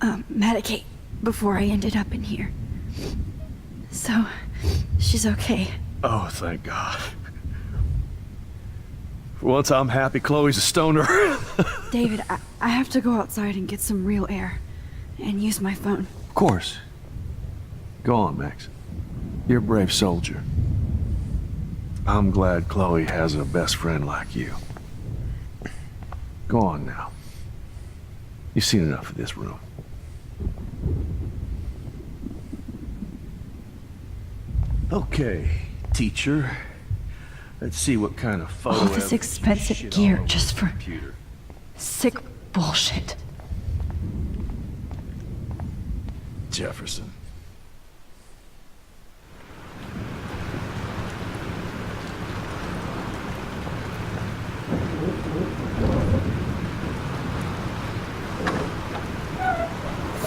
medicate before I ended up in here. So, she's okay. Oh, thank God. For once I'm happy Chloe's a stoner. David, I have to go outside and get some real air, and use my phone. Of course. Go on, Max. You're a brave soldier. I'm glad Chloe has a best friend like you. Go on now. You've seen enough of this room. Okay, teacher. Let's see what kind of photo All this expensive gear just for sick bullshit. Jefferson.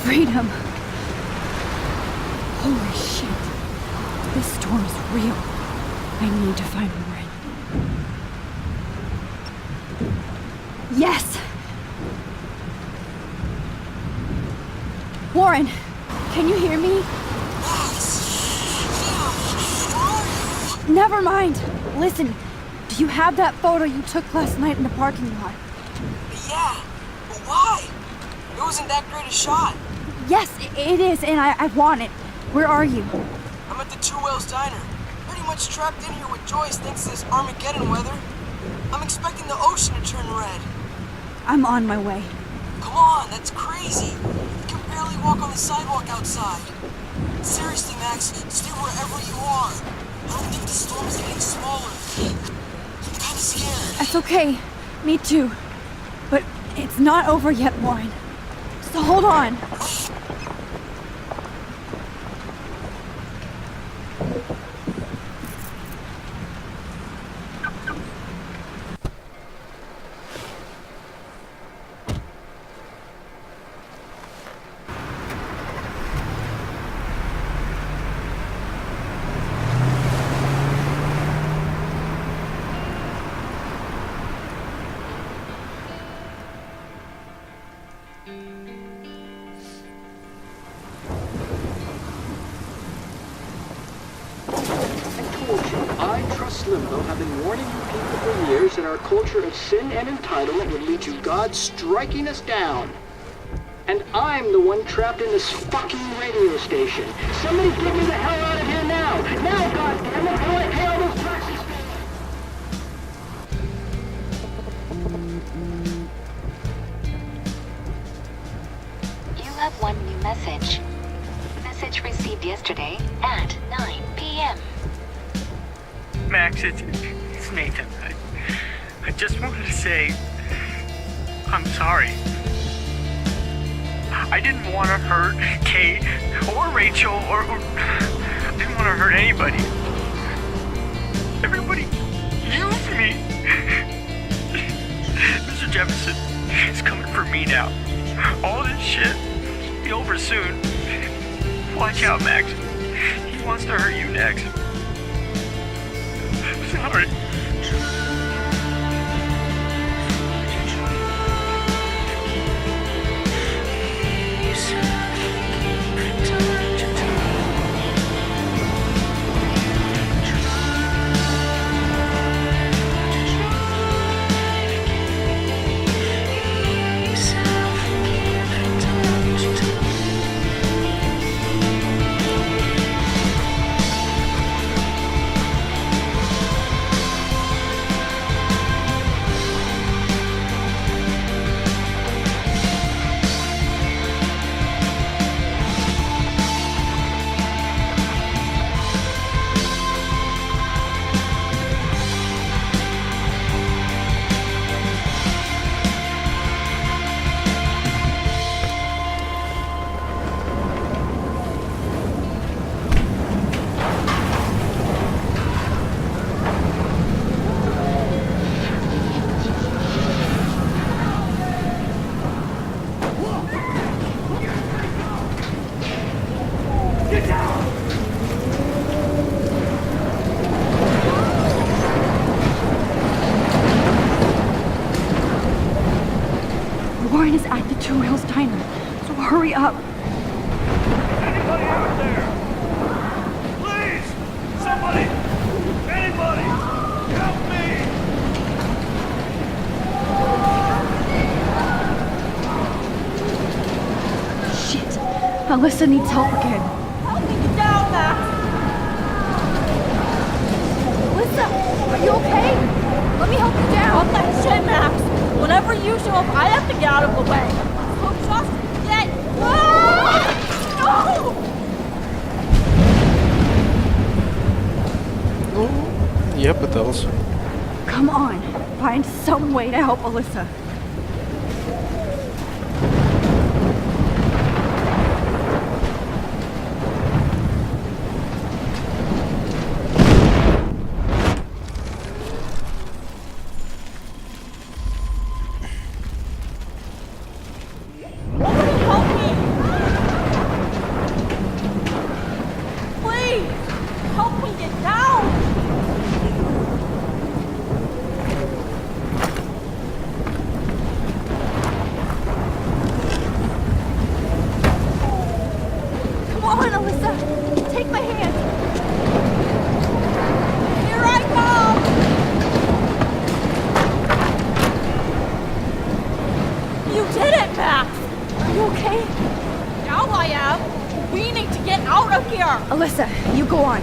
Freedom. Holy shit. This storm is real. I need to find Warren. Yes! Warren, can you hear me? Never mind. Listen, do you have that photo you took last night in the parking lot? Yeah, but why? It wasn't that great a shot. Yes, it is, and I want it. Where are you? I'm at the Two Whales Diner. Pretty much trapped in here with Joyce thanks to this Armageddon weather. I'm expecting the ocean to turn red. I'm on my way. Come on, that's crazy. You can barely walk on the sidewalk outside. Seriously, Max, stay wherever you are. I don't think the storm is getting smaller. I'm kinda scared. That's okay. Me too. But it's not over yet, Warren. So hold on. Limbo have been warning you people for years that our culture of sin and entitlement would lead to God striking us down. And I'm the one trapped in this fucking radio station. Somebody get me the hell out of here now! Now, goddammit, before I pay all those taxes! You have one new message. Message received yesterday at 9 p.m. Max, it's Nathan. I just wanted to say, I'm sorry. I didn't want to hurt Kate or Rachel or I didn't want to hurt anybody. Everybody used me. Mr. Jefferson is coming for me now. All this shit will be over soon. Watch out, Max. He wants to hurt you next. Sorry. Warren is at the Two Whales Diner, so hurry up. Anybody out there? Please! Somebody! Anybody! Help me! Shit. Alyssa needs help again. Help me get down, Max! Alyssa, are you okay? Let me help you down. Fuck that shit, Max! Whenever you show up, I have to get out of the way. So just get... Ah! No! Ну, я пытался. Come on, find some way to help Alyssa. Alyssa, you go on.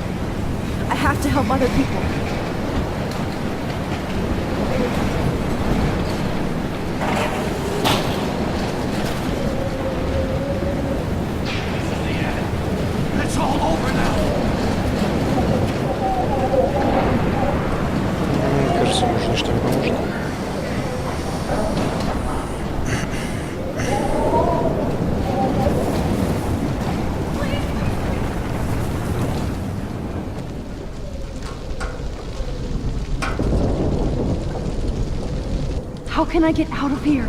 I have to help other people. It's all over now. Мне кажется, нужно что-нибудь поможет. How can I get out of here?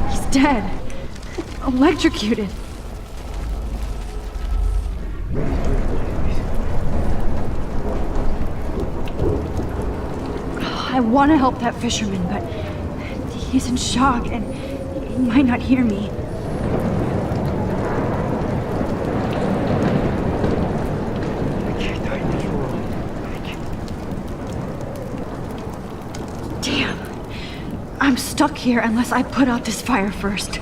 He's dead. Electrocuted. I want to help that fisherman, but he's in shock and he might not hear me. Damn. I'm stuck here unless I put out this fire first.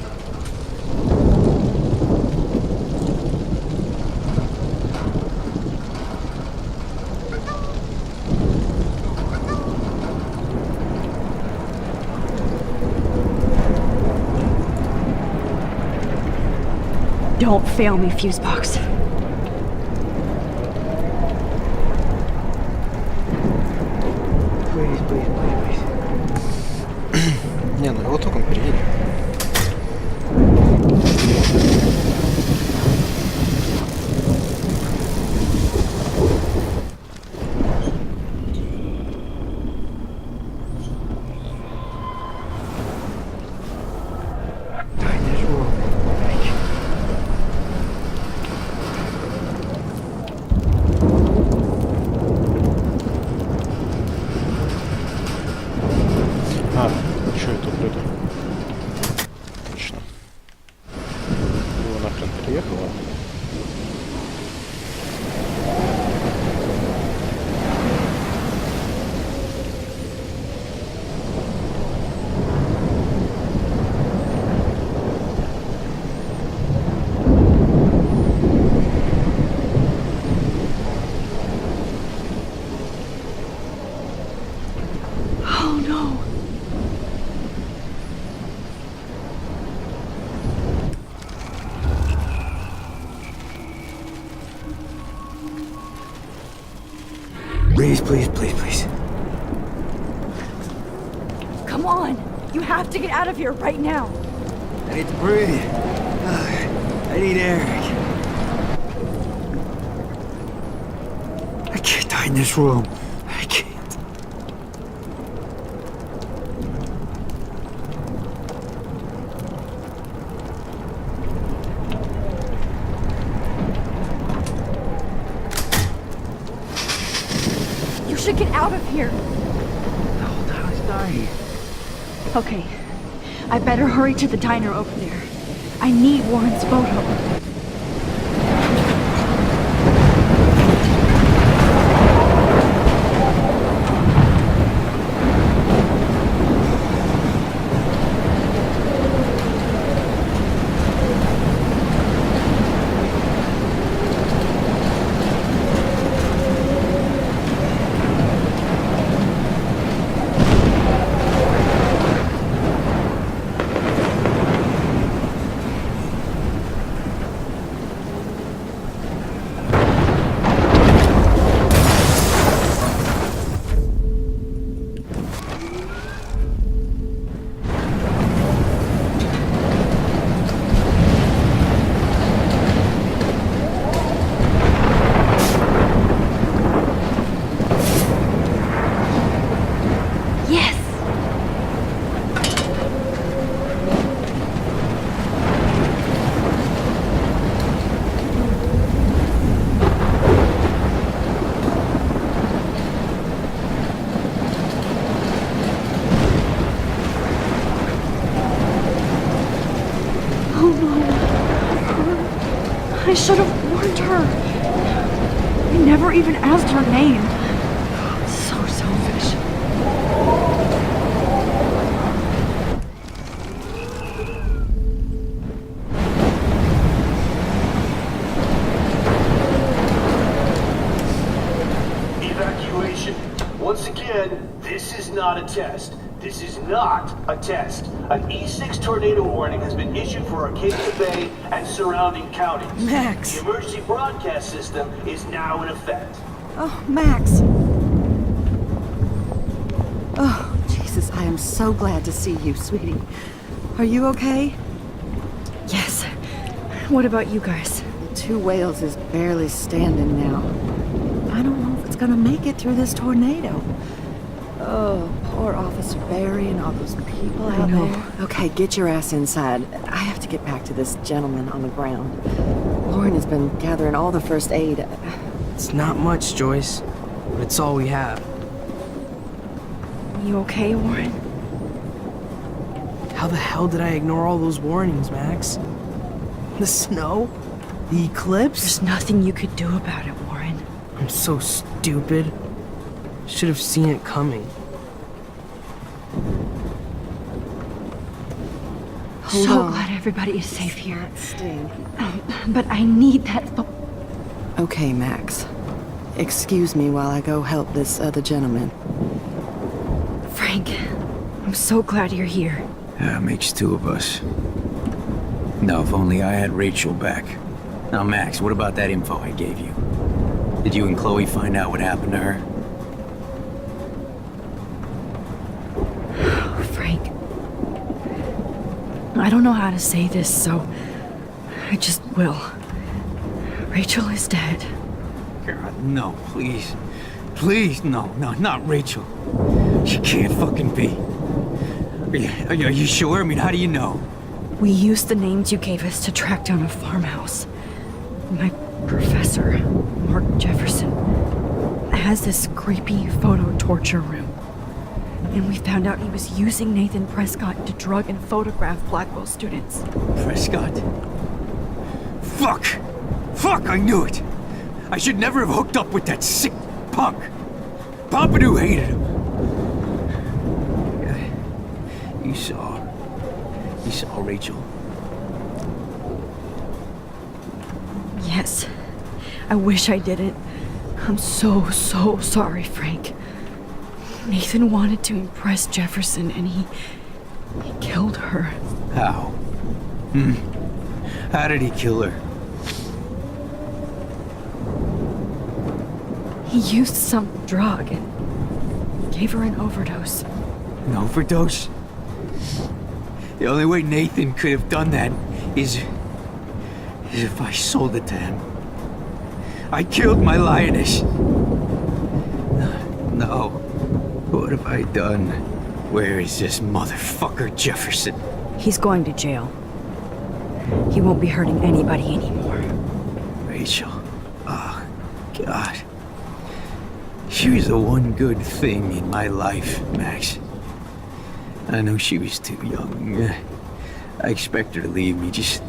Don't fail me, Fusebox. Please, please, please, please. Не, ну его током переедем. А, что это вроде? Точно. Его нахрен переехало. Oh no. Please, please, please, please. Come on! You have to get out of here right now! I need to breathe. I need air. I can't die in this room. I can't. You should get out of here! The whole town's dying. Okay. I better hurry to the diner over there. I need Warren's photo. Oh no. I should have warned her. I never even asked her name. So selfish. Evacuation. Once again, this is not a test. This is not a test. An E6 tornado warning has been issued for Arcadia Bay and surrounding counties. Max. The emergency broadcast system is now in effect. Oh, Max. Oh, Jesus, I am so glad to see you, sweetie. Are you okay? Yes. What about you guys? Two Whales is barely standing now. I don't know if it's gonna make it through this tornado. Oh, poor Officer Barry and all those people out there. Okay, get your ass inside. I have to get back to this gentleman on the ground. Lauren has been gathering all the first aid. It's not much, Joyce, but it's all we have. You okay, Warren? How the hell did I ignore all those warnings, Max? The snow? The eclipse? There's nothing you could do about it, Warren. I'm so stupid. Should have seen it coming. Hold so on. glad everybody is safe here. Sting. But I need that Okay, Max. Excuse me while I go help this other gentleman. Frank, I'm so glad you're here. Yeah, makes two of us. No, if only I had Rachel back. Now, Max, what about that info I gave you? Did you and Chloe find out what happened to her? Frank, I don't know how to say this, so I just will. Rachel is dead. God, no, please. Please, no, not Rachel. She can't fucking be. Are you sure? I mean, how do you know? We used the names you gave us to track down a farmhouse. My professor, Mark Jefferson, has this creepy photo torture room. And we found out he was using Nathan Prescott to drug and photograph Blackwell students. Prescott? Fuck! Fuck, I knew it! I should never have hooked up with that sick punk! Pompidou hated him! You saw Rachel? Yes. I wish I didn't. I'm so sorry, Frank. Nathan wanted to impress Jefferson, and he killed her. How? How did he kill her? He used some drug and gave her an overdose. An overdose? The only way Nathan could have done that is if I sold it to him. I killed my lioness. No. What have I done? Where is this motherfucker Jefferson? He's going to jail. He won't be hurting anybody anymore. Rachel. Oh, God. She was the one good thing in my life, Max. I know she was too young. I expect her to leave me, just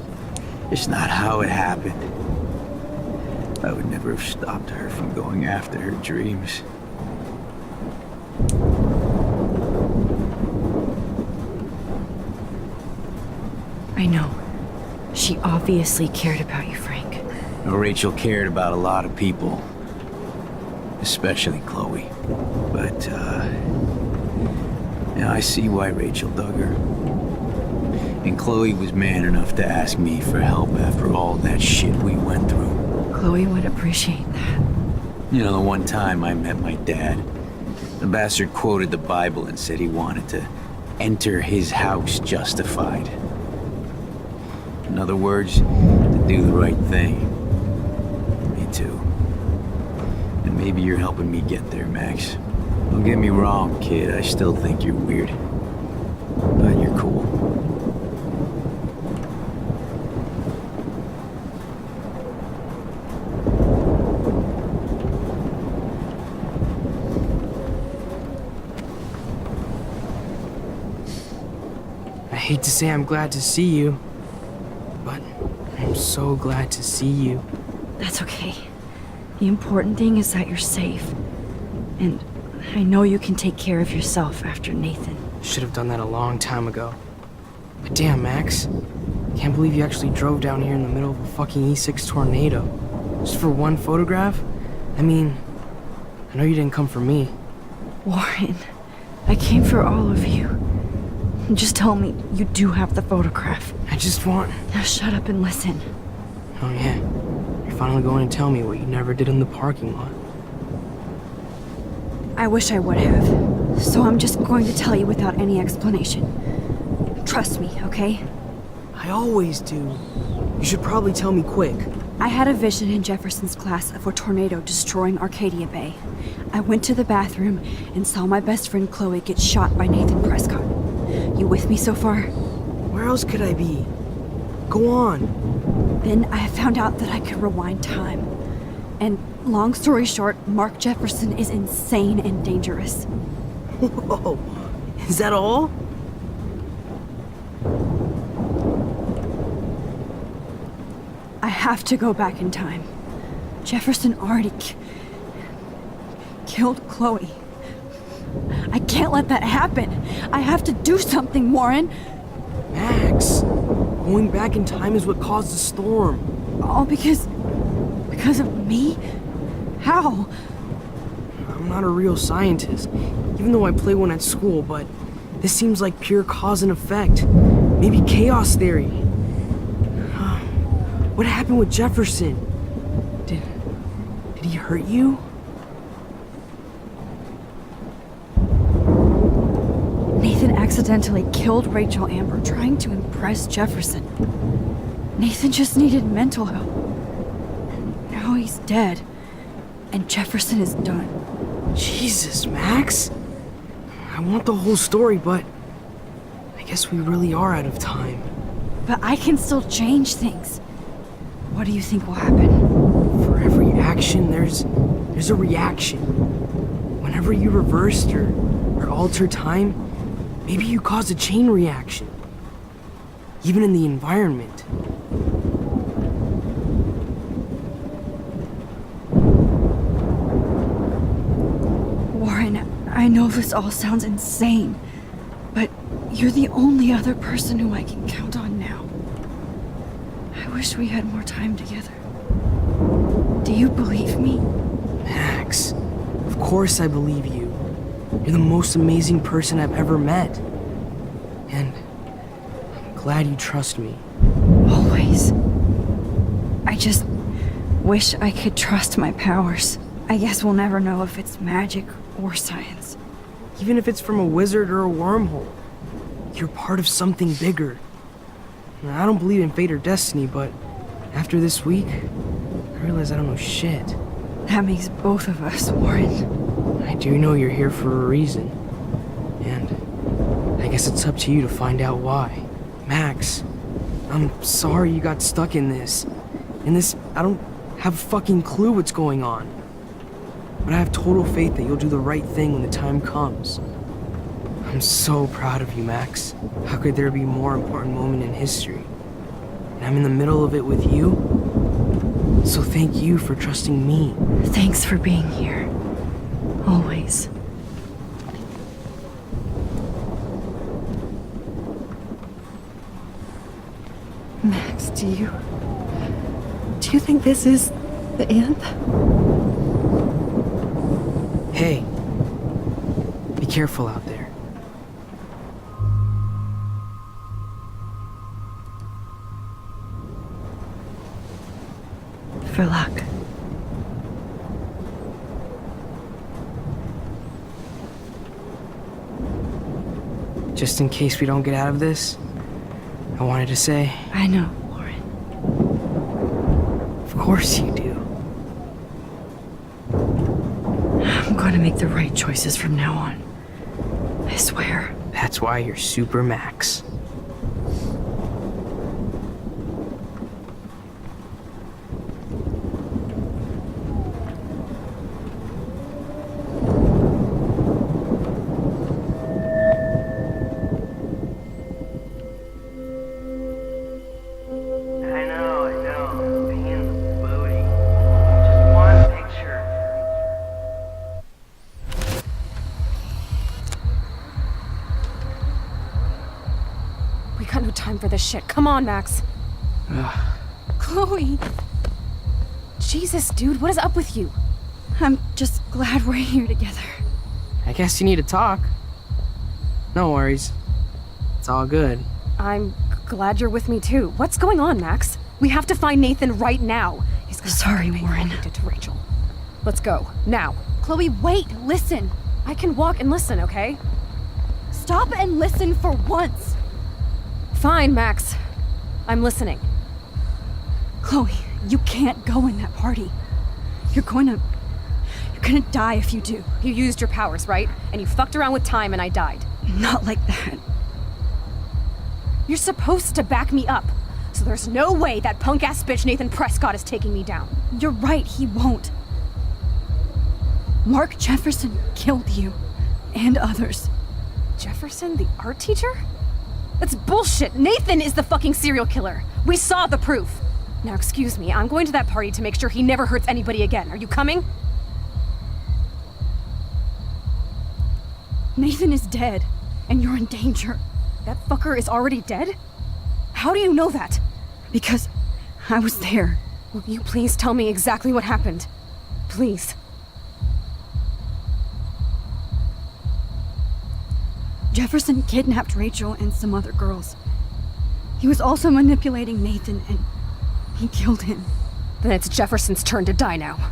not how it happened. I would never have stopped her from going after her dreams. I know. She obviously cared about you, Frank. Well, Rachel cared about a lot of people. Especially Chloe. But, I see why Rachel dug her. And Chloe was man enough to ask me for help after all that shit we went through. Chloe would appreciate that. You know, the one time I met my dad, the bastard quoted the Bible and said he wanted to enter his house justified. In other words, to do the right thing. Me too. And maybe you're helping me get there, Max. Don't get me wrong, kid. I still think you're weird. But you're cool. I hate to say I'm glad to see you, but I'm so glad to see you. That's okay. The important thing is that you're safe. And I know you can take care of yourself after Nathan. Should have done that a long time ago. But damn, Max. Can't believe you actually drove down here in the middle of a fucking E6 tornado. Just for one photograph? I mean, I know you didn't come for me. Warren, I came for all of you. Just tell me you do have the photograph. I just want... Now shut up and listen. Oh yeah, you're finally going to tell me what you never did in the parking lot. I wish I would have. So I'm just going to tell you without any explanation. Trust me, okay? I always do. You should probably tell me quick. I had a vision in Jefferson's class of a tornado destroying Arcadia Bay. I went to the bathroom and saw my best friend Chloe get shot by Nathan Prescott. You with me so far? Where else could I be? Go on. Then I found out that I could rewind time. And long story short, Mark Jefferson is insane and dangerous. Whoa, is that all? I have to go back in time. Jefferson already killed Chloe. I can't let that happen. I have to do something, Warren. Max, going back in time is what caused the storm. All because of me? How? I'm not a real scientist, even though I play one at school, but this seems like pure cause and effect. Maybe chaos theory. What happened with Jefferson? Did he hurt you? Nathan accidentally killed Rachel Amber trying to impress Jefferson. Nathan just needed mental help. Now he's dead, and Jefferson is done. Jesus, Max. I want the whole story, but I guess we really are out of time. But I can still change things. What do you think will happen? For every action, there's a reaction. Whenever you reversed or alter time, maybe you cause a chain reaction. Even in the environment. Warren, I know this all sounds insane, but you're the only other person who I can count on now. I wish we had more time together. Do you believe me? Max, of course I believe you. You're the most amazing person I've ever met. And I'm glad you trust me. Always. I just wish I could trust my powers. I guess we'll never know if it's magic or science. Even if it's from a wizard or a wormhole, you're part of something bigger. I don't believe in fate or destiny, but after this week, I realize I don't know shit. That makes both of us, Warren. I do know you're here for a reason. And I guess it's up to you to find out why. Max, I'm sorry you got stuck in this. I don't have a fucking clue what's going on. But I have total faith that you'll do the right thing when the time comes. I'm so proud of you, Max. How could there be a more important moment in history? And I'm in the middle of it with you. So thank you for trusting me. Thanks for being here. Always. Max, do you think this is the end? Hey, be careful out there. For luck. Just in case we don't get out of this, I wanted to say... I know, Warren. Of course you do. I'm going to make the right choices from now on. I swear. That's why you're Super Max. got no time for this shit. Come on, Max. Chloe! Jesus, dude, what is up with you? I'm just glad we're here together. I guess you need to talk. No worries. It's all good. I'm glad you're with me too. What's going on, Max? We have to find Nathan right now. He's gonna Sorry, pay for Warren. what he did to Rachel. Let's go, now. Chloe, wait, listen. I can walk and listen, okay? Stop and listen for once. Fine, Max. I'm listening. Chloe, you can't go in that party. You're gonna die if you do. You used your powers, right? And you fucked around with time and I died. Not like that. You're supposed to back me up. So there's no way that punk-ass bitch Nathan Prescott is taking me down. You're right, he won't. Mark Jefferson killed you. And others. Jefferson, the art teacher? That's bullshit! Nathan is the fucking serial killer! We saw the proof! Now excuse me, I'm going to that party to make sure he never hurts anybody again. Are you coming? Nathan is dead, and you're in danger. That fucker is already dead? How do you know that? Because I was there. Will you please tell me exactly what happened? Please. Jefferson kidnapped Rachel and some other girls. He was also manipulating Nathan, and he killed him. Then it's Jefferson's turn to die now.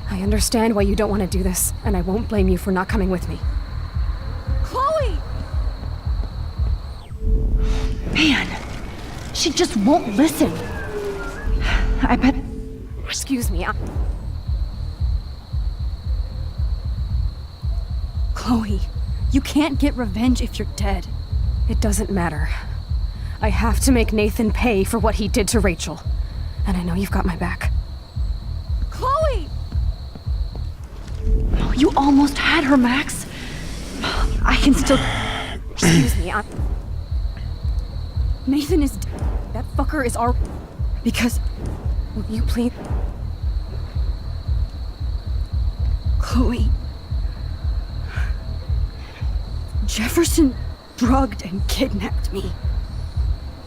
I understand why you don't want to do this, and I won't blame you for not coming with me. Chloe! Man, she just won't listen. I bet... Excuse me, Chloe, you can't get revenge if you're dead. It doesn't matter. I have to make Nathan pay for what he did to Rachel. And I know you've got my back. Chloe! You almost had her, Max. I can still... Excuse me, Nathan is... That fucker is our... Because... Will you please... Chloe... Jefferson drugged and kidnapped me.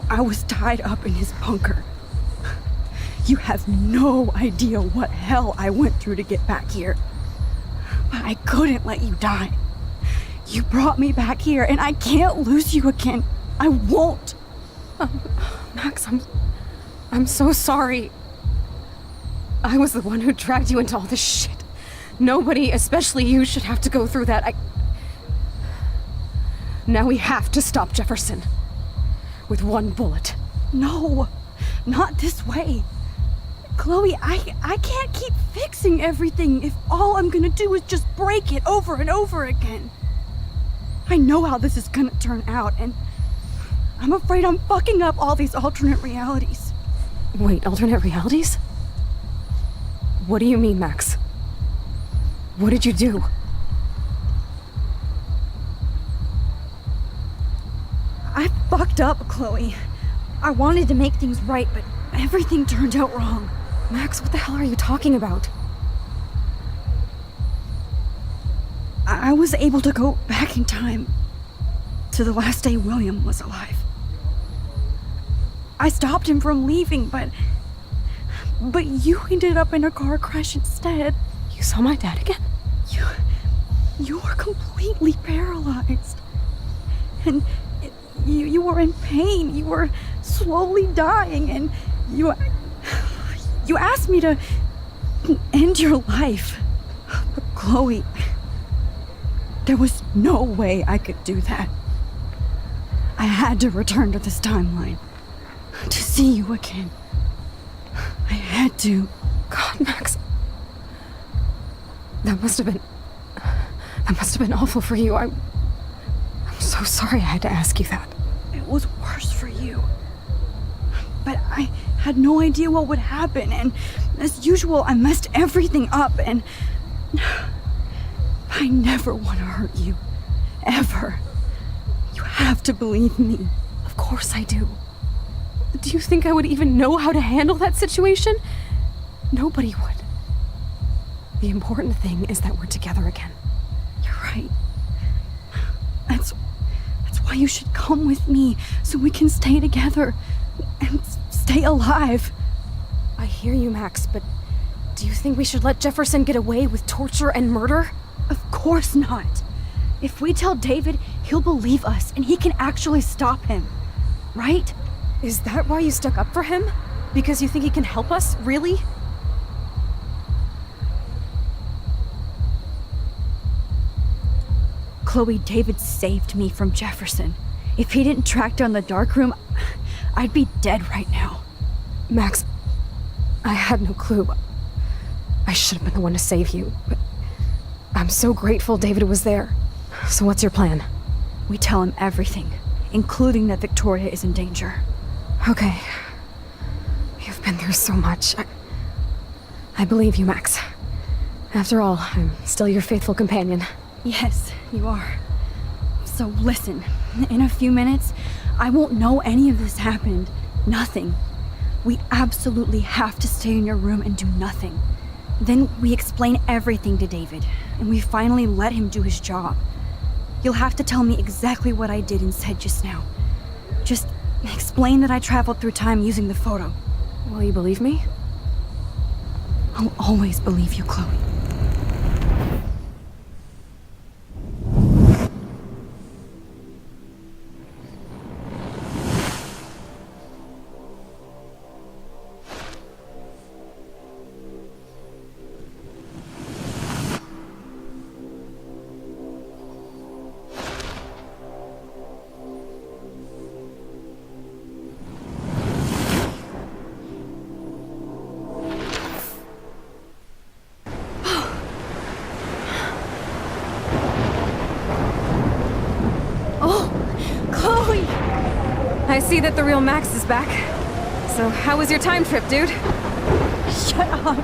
I was tied up in his bunker. You have no idea what hell I went through to get back here. But I couldn't let you die. You brought me back here, and I can't lose you again. I won't. Max, I'm so sorry. I was the one who dragged you into all this shit. Nobody, especially you, should have to go through that. Now we have to stop Jefferson. With one bullet. No, not this way. Chloe, I can't keep fixing everything if all I'm gonna do is just break it over and over again. I know how this is gonna turn out, and I'm afraid I'm fucking up all these alternate realities. Wait, alternate realities? What do you mean, Max? What did you do? I fucked up, Chloe. I wanted to make things right, but everything turned out wrong. Max, what the hell are you talking about? I was able to go back in time to the last day William was alive. I stopped him from leaving, but you ended up in a car crash instead. You saw my dad again? You were completely paralyzed. And you were in pain. You were slowly dying, and you asked me to end your life. But Chloe, there was no way I could do that. I had to return to this timeline to see you again. I had to. God, Max. That must have been awful for you. I'm so sorry I had to ask you that. It was worse for you. But I had no idea what would happen, and as usual, I messed everything up, and I never want to hurt you. Ever. You have to believe me. Of course I do. Do you think I would even know how to handle that situation? Nobody would. The important thing is that we're together again. You're right. That's why you should come with me so we can stay together and stay alive. I hear you, Max, but do you think we should let Jefferson get away with torture and murder? Of course not. If we tell David, he'll believe us and he can actually stop him. Right? Is that why you stuck up for him? Because you think he can help us, really? Chloe, David saved me from Jefferson. If he didn't track down the dark room, I'd be dead right now. Max, I had no clue. I should have been the one to save you, but I'm so grateful David was there. So what's your plan? We tell him everything, including that Victoria is in danger. Okay. You've been through so much. I believe you, Max. After all, I'm still your faithful companion. Yes, you are. So listen, in a few minutes, I won't know any of this happened. Nothing. We absolutely have to stay in your room and do nothing. Then we explain everything to David, and we finally let him do his job. You'll have to tell me exactly what I did and said just now. Just explain that I traveled through time using the photo. Will you believe me? I'll always believe you, Chloe. I see that the real Max is back. So, how was your time trip, dude? Shut up.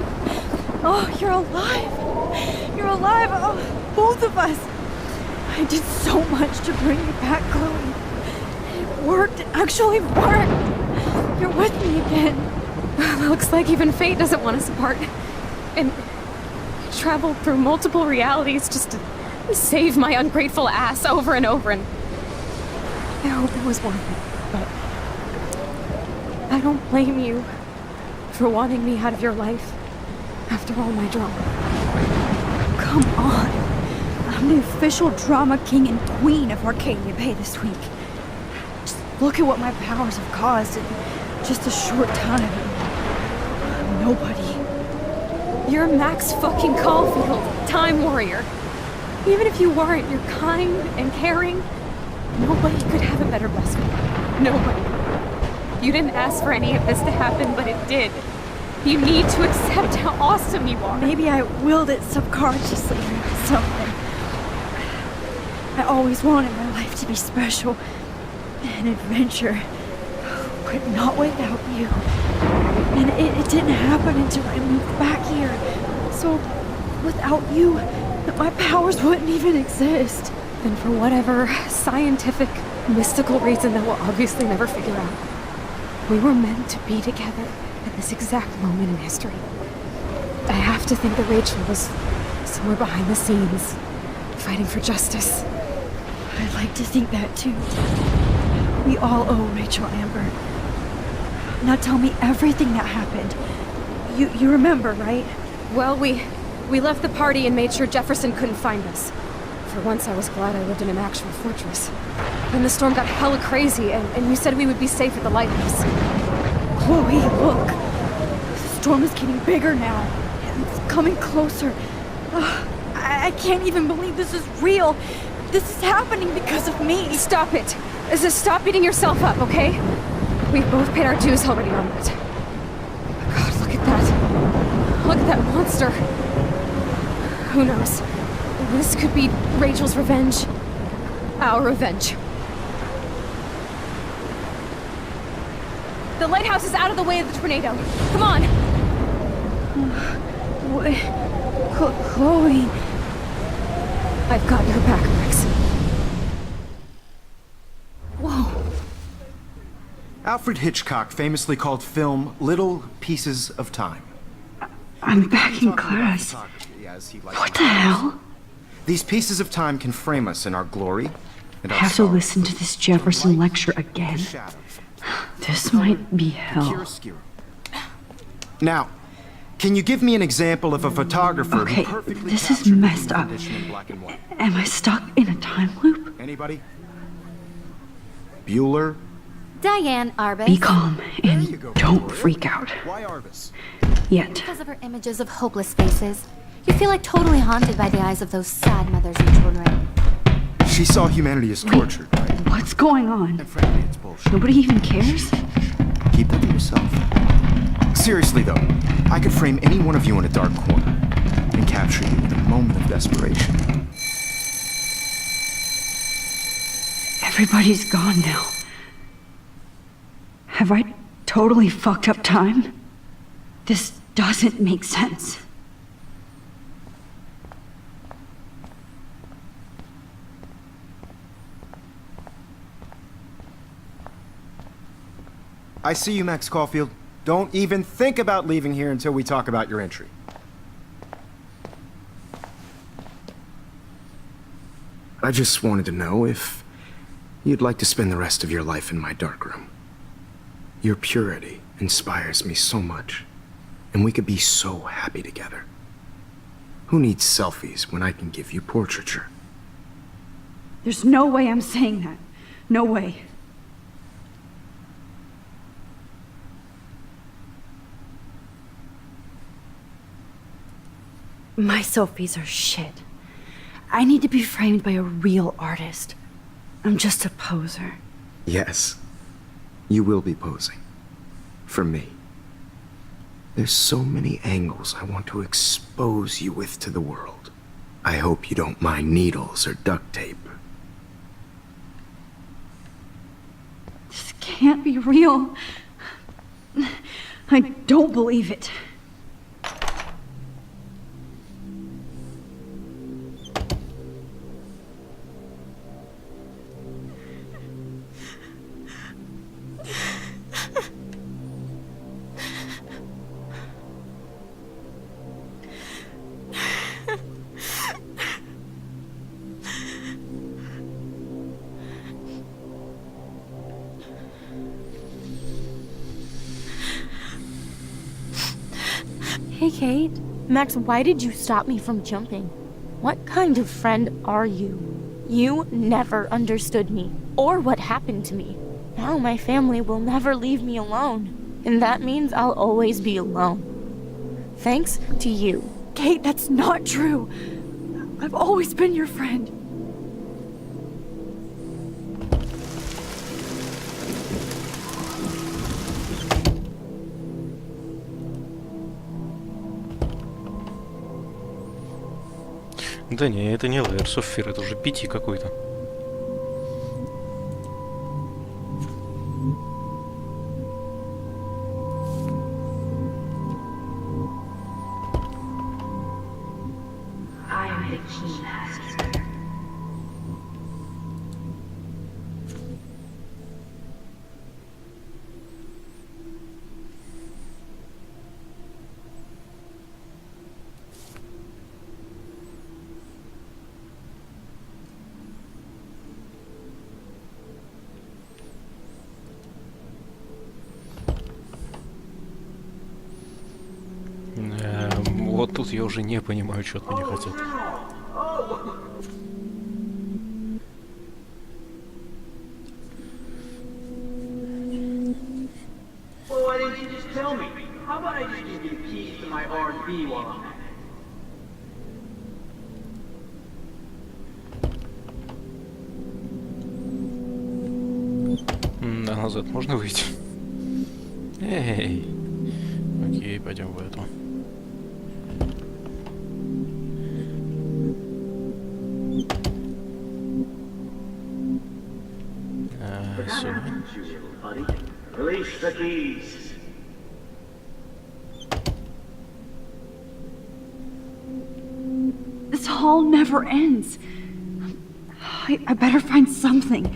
Oh, you're alive. You're alive. Oh, both of us. I did so much to bring you back, Chloe. It worked. It actually worked. You're with me again. Looks like even fate doesn't want us apart. And I traveled through multiple realities just to save my ungrateful ass over and over, and I hope it was worth it. But I don't blame you for wanting me out of your life after all my drama. Come on. I'm the official drama king and queen of Arcadia Bay this week. Just look at what my powers have caused in just a short time. I'm nobody. You're Max fucking Caulfield, Time Warrior. Even if you weren't, you're kind and caring. Nobody could have a better best friend. Nobody. You didn't ask for any of this to happen, but it did. You need to accept how awesome you are. Maybe I willed it subconsciously or something. I always wanted my life to be special. An adventure. But not without you. And it didn't happen until I moved back here. So, without you, my powers wouldn't even exist. And for whatever scientific, mystical reason that we'll obviously never figure out, we were meant to be together at this exact moment in history. I have to think that Rachel was somewhere behind the scenes, fighting for justice. I'd like to think that too. We all owe Rachel Amber. Now tell me everything that happened. You remember, right? Well, we left the party and made sure Jefferson couldn't find us. For once, I was glad I lived in an actual fortress. Then the storm got hella crazy, and you said we would be safe at the lighthouse. Chloe, look! The storm is getting bigger now. And it's coming closer. I can't even believe this is real. This is happening because of me. Stop it. Just stop beating yourself up, okay? We've both paid our dues already on that. God, look at that. Look at that monster. Who knows? This could be Rachel's revenge. Our revenge. The lighthouse is out of the way of the tornado. Come on! Chloe... I've got your back, Max. Whoa. Alfred Hitchcock famously called film little pieces of time. I'm back in class. What the hell? These pieces of time can frame us in our glory I have to listen to this Jefferson lecture again. This might be hell. Now, can you give me an example of a photographer Okay, who perfectly this is captured messed human up. condition in black and white? Am I stuck in a time loop? Anybody? Bueller? Diane Arbus. Be calm and don't freak out. Why Arbus? Yet. Because of her images of hopeless faces, you feel like totally haunted by the eyes of those sad mothers and children. She saw humanity as tortured, right? What's going on? And frankly, it's bullshit. Nobody even cares? Keep that to yourself. Seriously, though, I could frame any one of you in a dark corner and capture you in a moment of desperation. Everybody's gone now. Have I totally fucked up time? This doesn't make sense. I see you, Max Caulfield. Don't even think about leaving here until we talk about your entry. I just wanted to know if you'd like to spend the rest of your life in my darkroom. Your purity inspires me so much, and we could be so happy together. Who needs selfies when I can give you portraiture? There's no way I'm saying that. No way. My selfies are shit. I need to be framed by a real artist. I'm just a poser. Yes, you will be posing. For me. There's so many angles I want to expose you with to the world. I hope you don't mind needles or duct tape. This can't be real. I don't believe it. Hey, Kate. Max, why did you stop me from jumping? What kind of friend are you? You never understood me, or what happened to me. Now my family will never leave me alone, and that means I'll always be alone. Thanks to you. Kate, that's not true. I've always been your friend. Да не, это не Layers of Fear, это уже PT какой-то. Вот тут я уже не понимаю, что от меня хотят. Well, why didn't you just tell me? How about I just give you the keys to my R&B while I'm at it? Да, назад можно выйти? Эй! Окей, пойдем в эту. Сюда. Release the keys. This hall never ends. I better find something.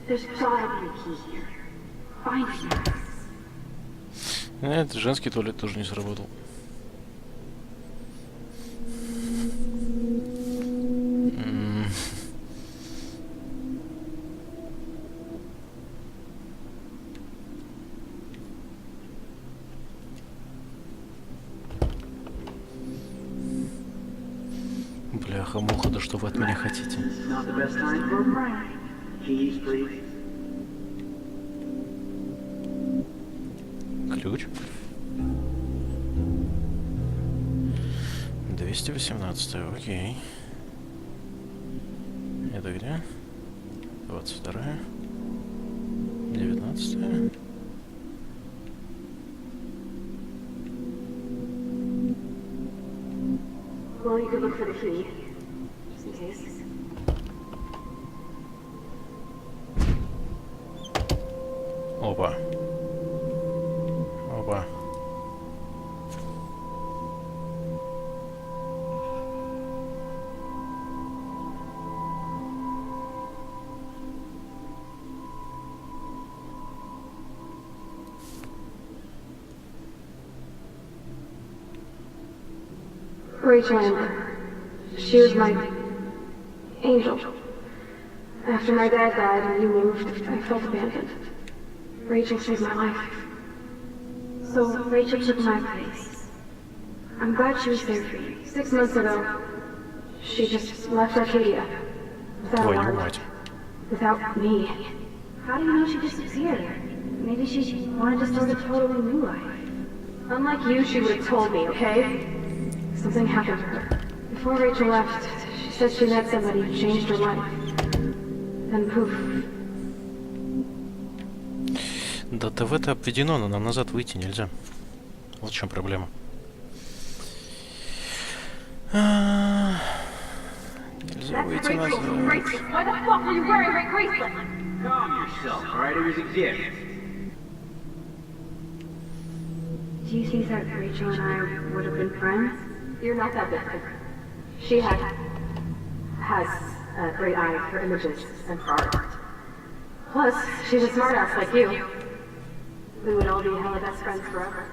There's gotta be a key here. Find it, Max. Нет, женский туалет тоже не сработал. Бляха-муха, да что вы от меня хотите? Not the best time for a prank. Keys, please. Ключ. 218, окей. Это где? 22, 19. Well, you could look for the key. Just in case. Опа. Опа. Rachel Amber. She was my angel. After my dad died and you moved, I felt abandoned. Rachel saved my life. So Rachel took my place. I'm glad she was there for you. 6 months ago, she just left Arcadia. Without a Твою word. мать. Without me. How do you know she disappeared? Maybe she wanted to start a totally new life. Unlike you, she would have told me, okay? Something happened to her. Before Rachel left, she said she met somebody who changed her life. Then poof. Да ТВ-то обведено, но нам назад выйти нельзя. Вот в чем проблема. Нельзя выйти назад. Why the fuck are you wearing my bracelet? Calm yourself, alright? It was a gift. Do you think that Rachel and I would have been friends? You're not that different. She has a great eye for images and for art. Plus, she's a smartass like you. We would all be hella best friends forever.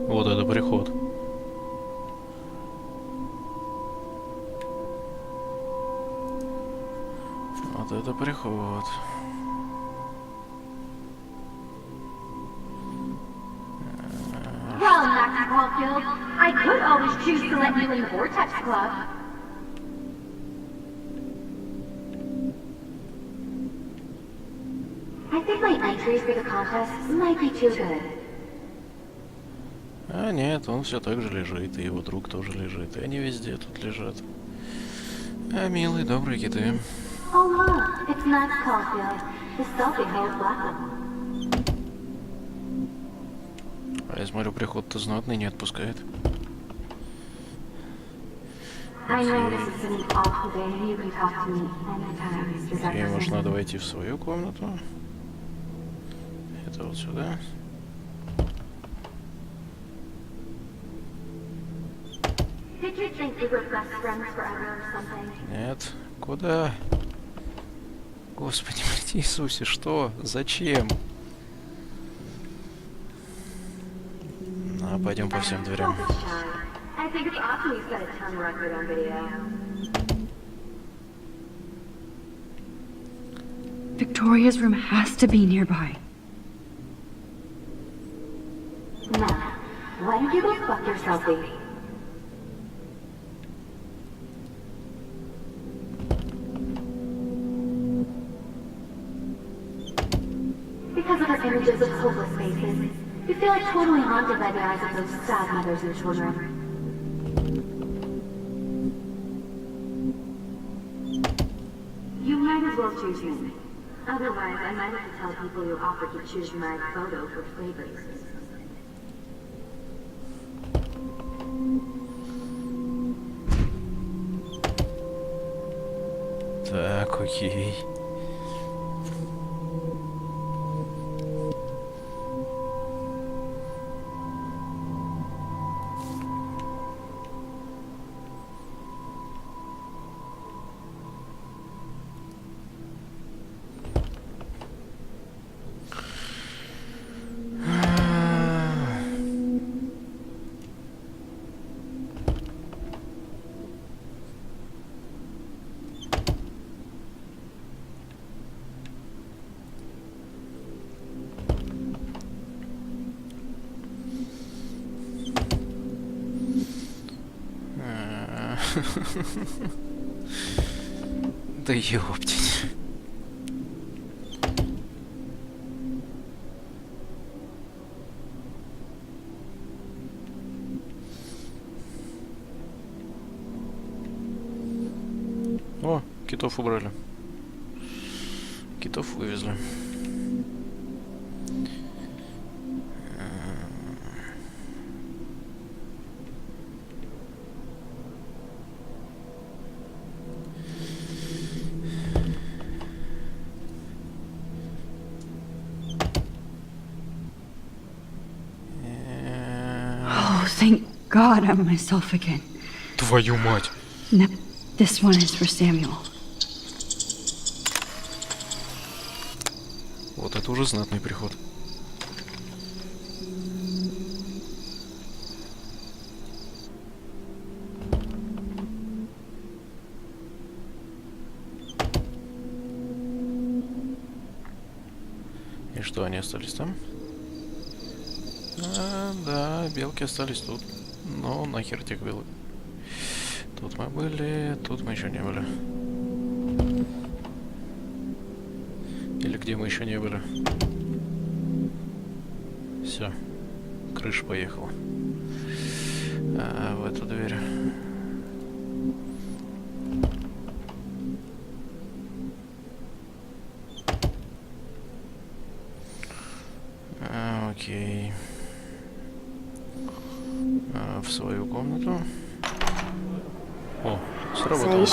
Вот это приход. Вот это приход. Well, Max Caulfield, I could always choose to let you in the Vortex Club. I think my entries for the contest might be too good. А нет, он все так же лежит, и его друг тоже лежит, и они везде тут лежат. А милые, добрые киты. Oh, look, it's Max Caulfield, the selfie-held Blackham. А я смотрю, приход-то знатный, не отпускает. I know this is an awful day, and you can talk to me anytime, Mr. Окей, может, Jefferson. надо войти в свою комнату. Это вот сюда. Did you think we were best friends forever or something? Нет. Куда? Господи, Иисусе, что? Зачем? А, пойдем по всем дверям. I think it's awesome you set a ton record on video. Victoria's room has to be nearby. Now, why don't you go fuck yourself, baby? Because of her images of hopeless faces, you feel like totally haunted by the eyes of those sad mothers and children. You might as well choose me. Otherwise, I might have to tell people you offered to choose my photo for flavors. Так, окей. Да ёптить. О, китов убрали. Китов вывезли. Oh, thank God I'm myself again. Твою мать. No, this one is for Samuel. Вот это уже знатный приход. И что, они остались там? А, да, белки остались тут. Ну, нахер тех белок. Тут мы были, тут мы еще не были. Или где мы еще не были. Все. Крыша поехала. В эту дверь. Окей. В свою комнату. О, сработало.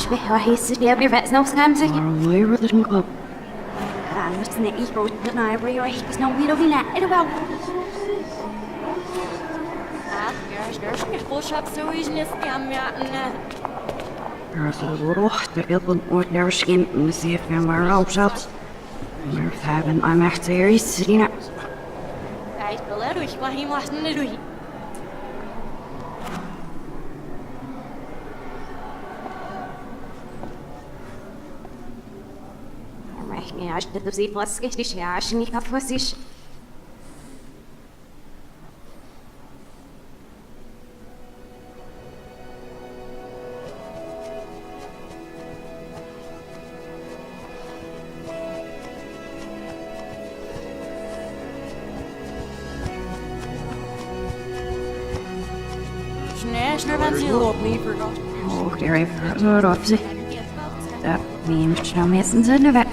Oh, Gary, what up, see? That means I'm missing the vet.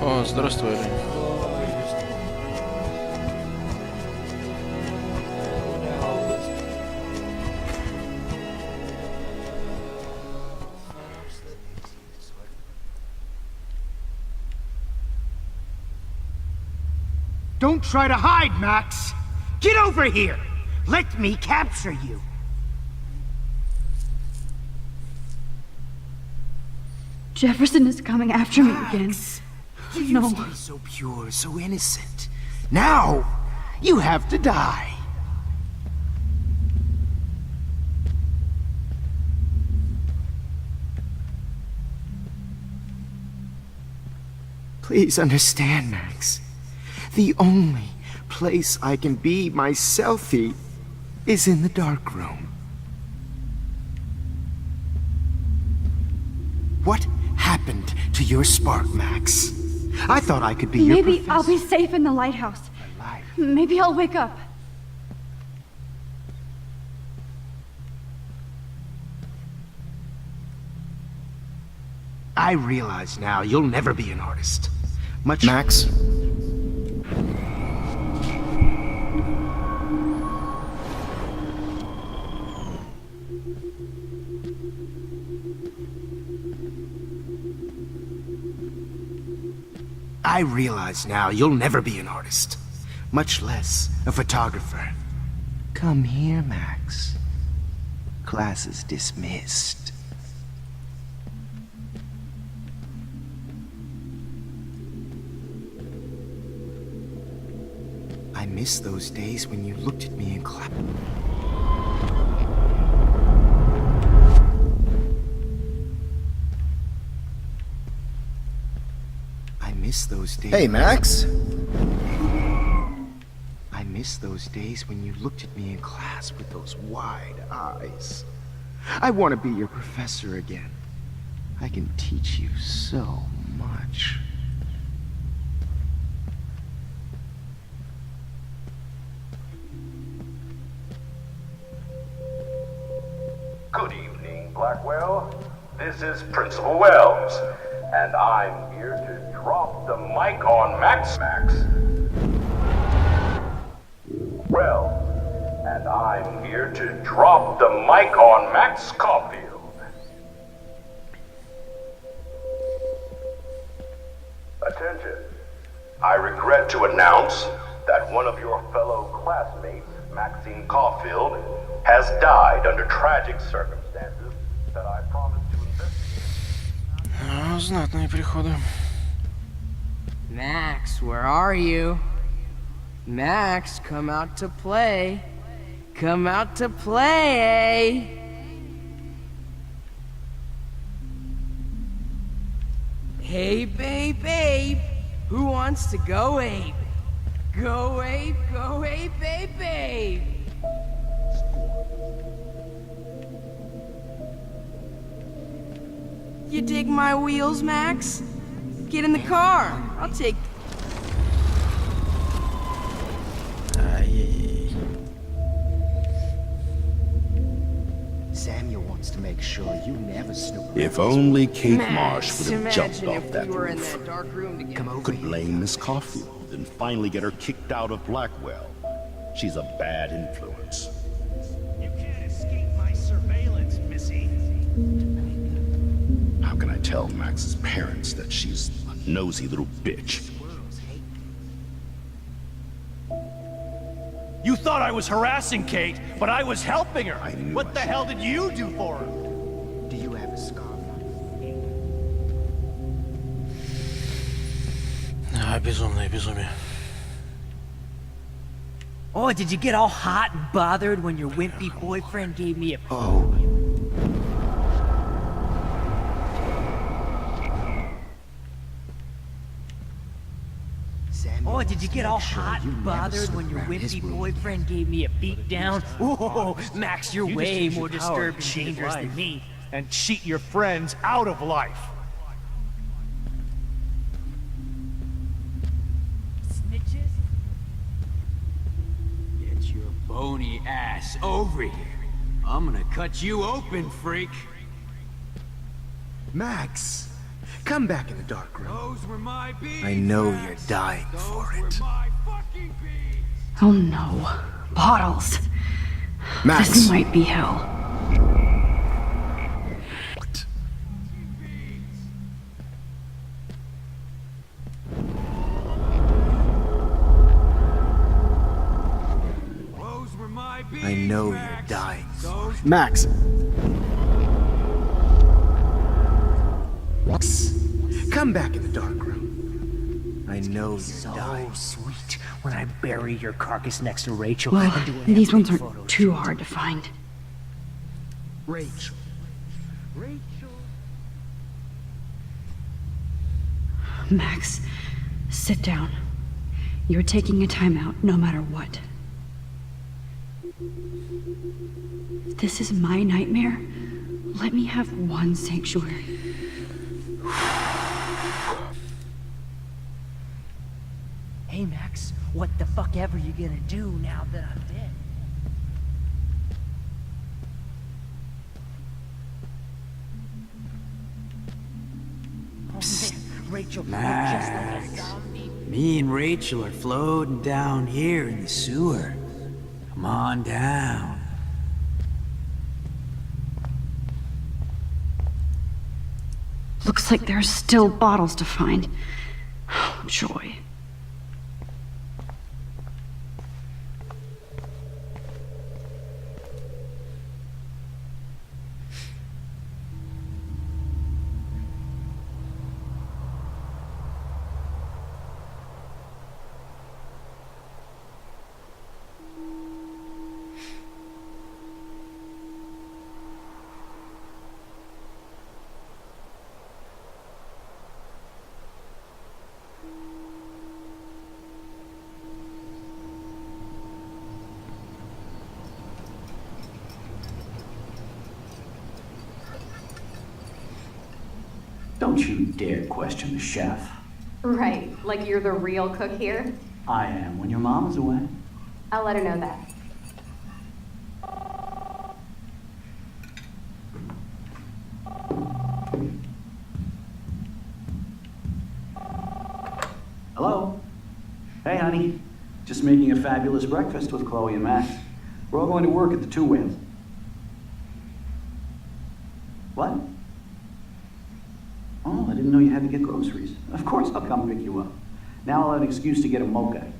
О, здравствуй, Олень. Don't try to hide, Max! Get over here! Let me capture you! Jefferson is coming after me again. You used to be so pure, so innocent. Now, you have to die. Please understand, Max. The only place I can be myself is in the dark room. What happened to your spark, Max? I thought I could be your Maybe I'll be safe in the lighthouse. Maybe I'll wake up. I realize now you'll never be an artist. Much Max? I realize now you'll never be an artist, much less a photographer. Come here, Max. Class is dismissed. I miss those days when you looked at me and clapped. I miss those days. Hey, Max. I miss miss those days when you looked at me in class with those wide eyes. I want to be your professor again. I can teach you so much. Good evening, Blackwell. This is Principal Wells, and I'm here to drop the mic on Max. Well, and I'm here to drop the mic on Max Caulfield. Attention. I regret to announce that one of your fellow classmates, Maxine Caulfield, has died under tragic circumstances that I promised to investigate. Знатные приходы. Max, where are you? Max, come out to play. Come out to play. Hey, babe. Who wants to go ape? Go ape, babe. You dig my wheels, Max? Get in the car. I'll take... Samuel wants to make sure you never snoop. If only Kate Max, Marsh would have jumped imagine off if that we were in roof. that dark room together. Could blame Miss Caulfield and finally get her kicked out of Blackwell. She's a bad influence. You can't escape my surveillance, Missy. How can I tell Max's parents that she's a nosy little bitch? You thought I was harassing Kate, but I was helping her. What the hell did you do for her? Do you have a scarf? Безумное безумие. Oh, did you get all hot and bothered when your wimpy boyfriend gave me a... Oh. Oh, did you get all hot and bothered when your wimpy boyfriend gave me a beat down? Oh, Max, you're way more disturbed and dangerous than me. And cheat your friends out of life. Snitches? Get your bony ass over here. I'm gonna cut you open, freak. Max, come back in the dark room. Those were my beats, I know Max. you're dying for it. Oh no. Bottles. Max. This might be hell. I know you're dying for it. Max. Max, come back in the dark room. I know you're dying. Sweet when I bury your carcass next to Rachel. Well, and do an these ones epic aren't photo too shoot. hard to find. Rachel. Max, sit down. You're taking a timeout no matter what. If this is my nightmare, let me have one sanctuary. Hey, Max, what the fuck ever you gonna do now that I'm dead? Oh man, Rachel, you're just like a Max, zombie. me and Rachel are floating down here in the sewer. Come on down. Looks like there's still bottles to find. Oh, joy. Don't you dare question the chef. Right, like you're the real cook here? I am when your mom is away. I'll let her know that. Hello? Hey, honey. Just making a fabulous breakfast with Chloe and Max. We're all going to work at the Two Whales. What? Oh, I didn't know you had to get groceries. Of course I'll come pick you up. Now I'll have an excuse to get a mocha.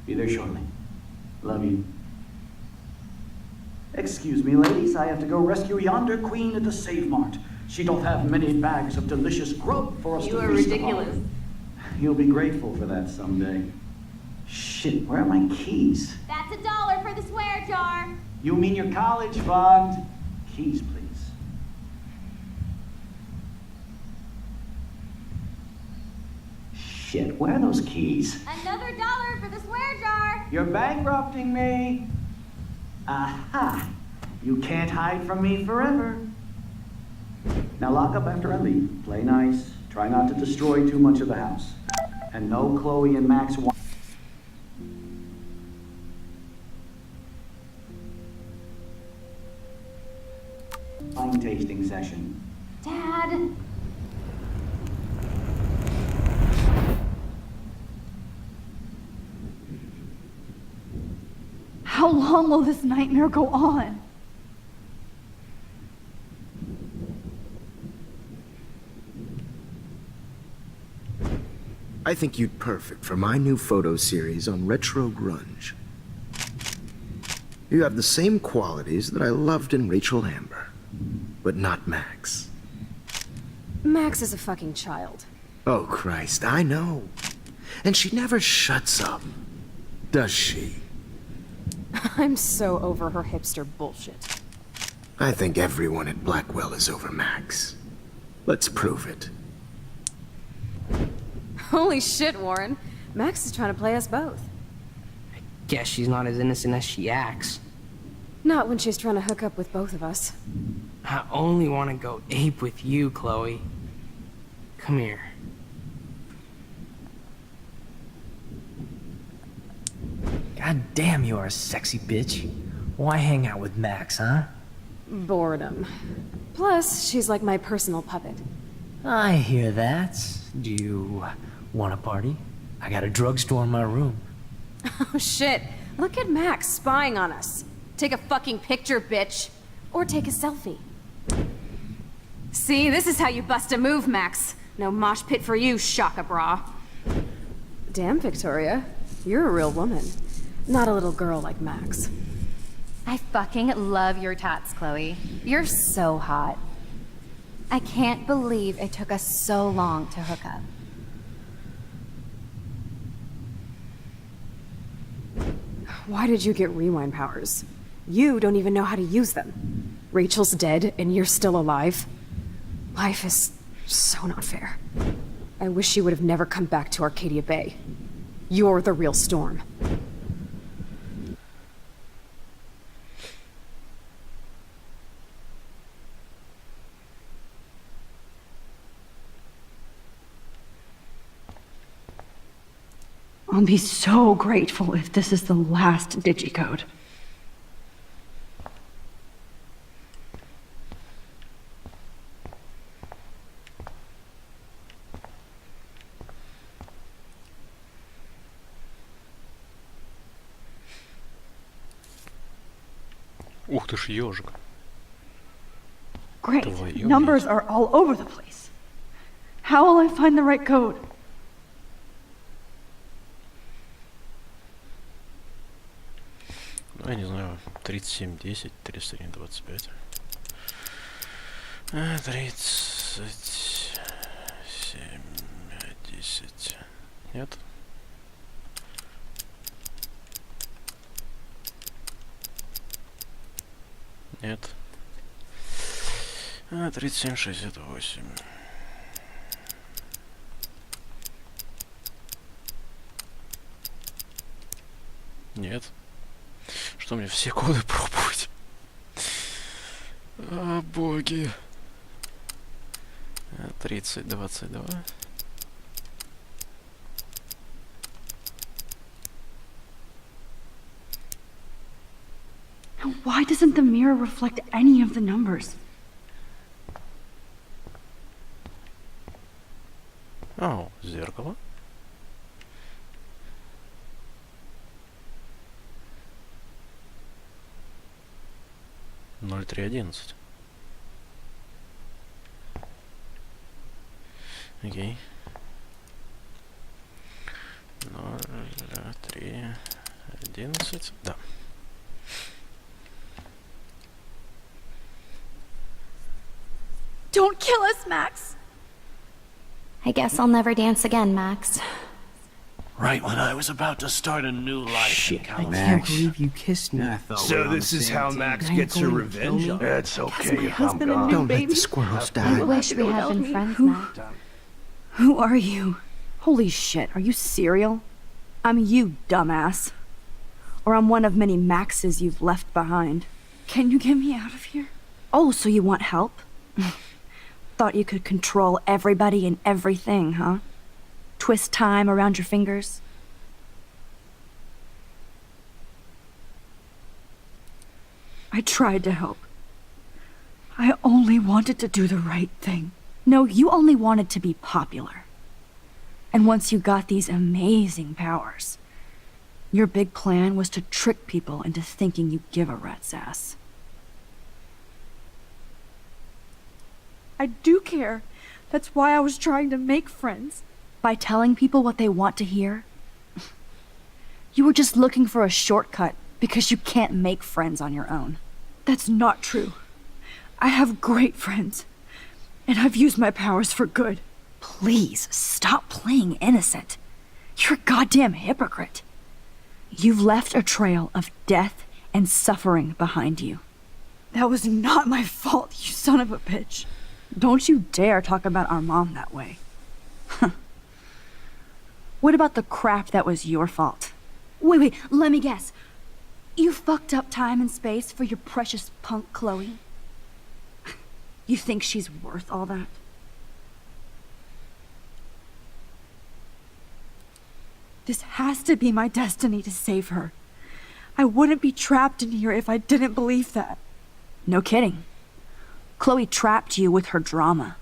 Be there shortly. Love you. Excuse me, ladies. I have to go rescue yonder queen at the Save Mart. She don't have many bags of delicious grub for us to feast upon. You are ridiculous. You'll be grateful for that someday. Shit, where are my keys? That's $1 for the swear jar. You mean your college fund? Keys, please. Shit, where are those keys? Another $1 for the swear jar. You're bankrupting me. Aha! You can't hide from me forever. Now lock up after I leave. Play nice. Try not to destroy too much of the house. And no Chloe and Max want... wine tasting session. Dad! How long will this nightmare go on? I think you'd perfect for my new photo series on retro grunge. You have the same qualities that I loved in Rachel Amber, but not Max. Max is a fucking child. Oh, Christ, I know. And she never shuts up, does she? I'm so over her hipster bullshit. I think everyone at Blackwell is over Max. Let's prove it. Holy shit, Warren. Max is trying to play us both. Guess she's not as innocent as she acts. Not when she's trying to hook up with both of us. I only want to go ape with you, Chloe. Come here. God damn, you are a sexy bitch. Why hang out with Max, huh? Boredom. Plus, she's like my personal puppet. I hear that. Do you want a party? I got a drugstore in my room. Oh shit. Look at Max spying on us. Take a fucking picture, bitch. Or take a selfie. See, this is how you bust a move, Max. No mosh pit for you, Shaka Bra. Damn, Victoria. You're a real woman. Not a little girl like Max. I fucking love your tats, Chloe. You're so hot. I can't believe it took us so long to hook up. Why did you get rewind powers? You don't even know how to use them. Rachel's dead and you're still alive. Life is so not fair. I wish you would have never come back to Arcadia Bay. You're the real Storm. I'll be so grateful if this is the last digicode. Ух ты ж, ежик. Great. Твою Numbers мать. are all over the place. How will I find the right code? Ну, я не знаю, 3710, 3125. 3710. Нет? Нет. 3768. Нет. Что мне все коды пробовать? А, боги. 30-22. Now, why doesn't the mirror reflect any of the numbers? О, зеркало. Ноль три одиннадцать. Окей. 0-3-11. Да. Don't kill us, Max! I guess I'll never dance again, Max. Right when I was about to start a new life in I California. can't believe you kissed me. So this is how Max gets her revenge on me? It's okay if I'm gone. Don't let the squirrels I die. wish we had been friends, Max. Who are you? Holy shit, are you serial? I'm you, dumbass. Or I'm one of many Maxes you've left behind. Can you get me out of here? Oh, so you want help? Thought you could control everybody and everything, huh? Twist time around your fingers? I tried to help. I only wanted to do the right thing. No, you only wanted to be popular. And once you got these amazing powers, your big plan was to trick people into thinking you give a rat's ass. I do care. That's why I was trying to make friends. By telling people what they want to hear? You were just looking for a shortcut because you can't make friends on your own. That's not true. I have great friends. And I've used my powers for good. Please, stop playing innocent. You're a goddamn hypocrite. You've left a trail of death and suffering behind you. That was not my fault, you son of a bitch. Don't you dare talk about our mom that way. What about the crap that was your fault? Wait, let me guess. You fucked up time and space for your precious punk Chloe? You think she's worth all that? This has to be my destiny to save her. I wouldn't be trapped in here if I didn't believe that. No kidding. Chloe trapped you with her drama.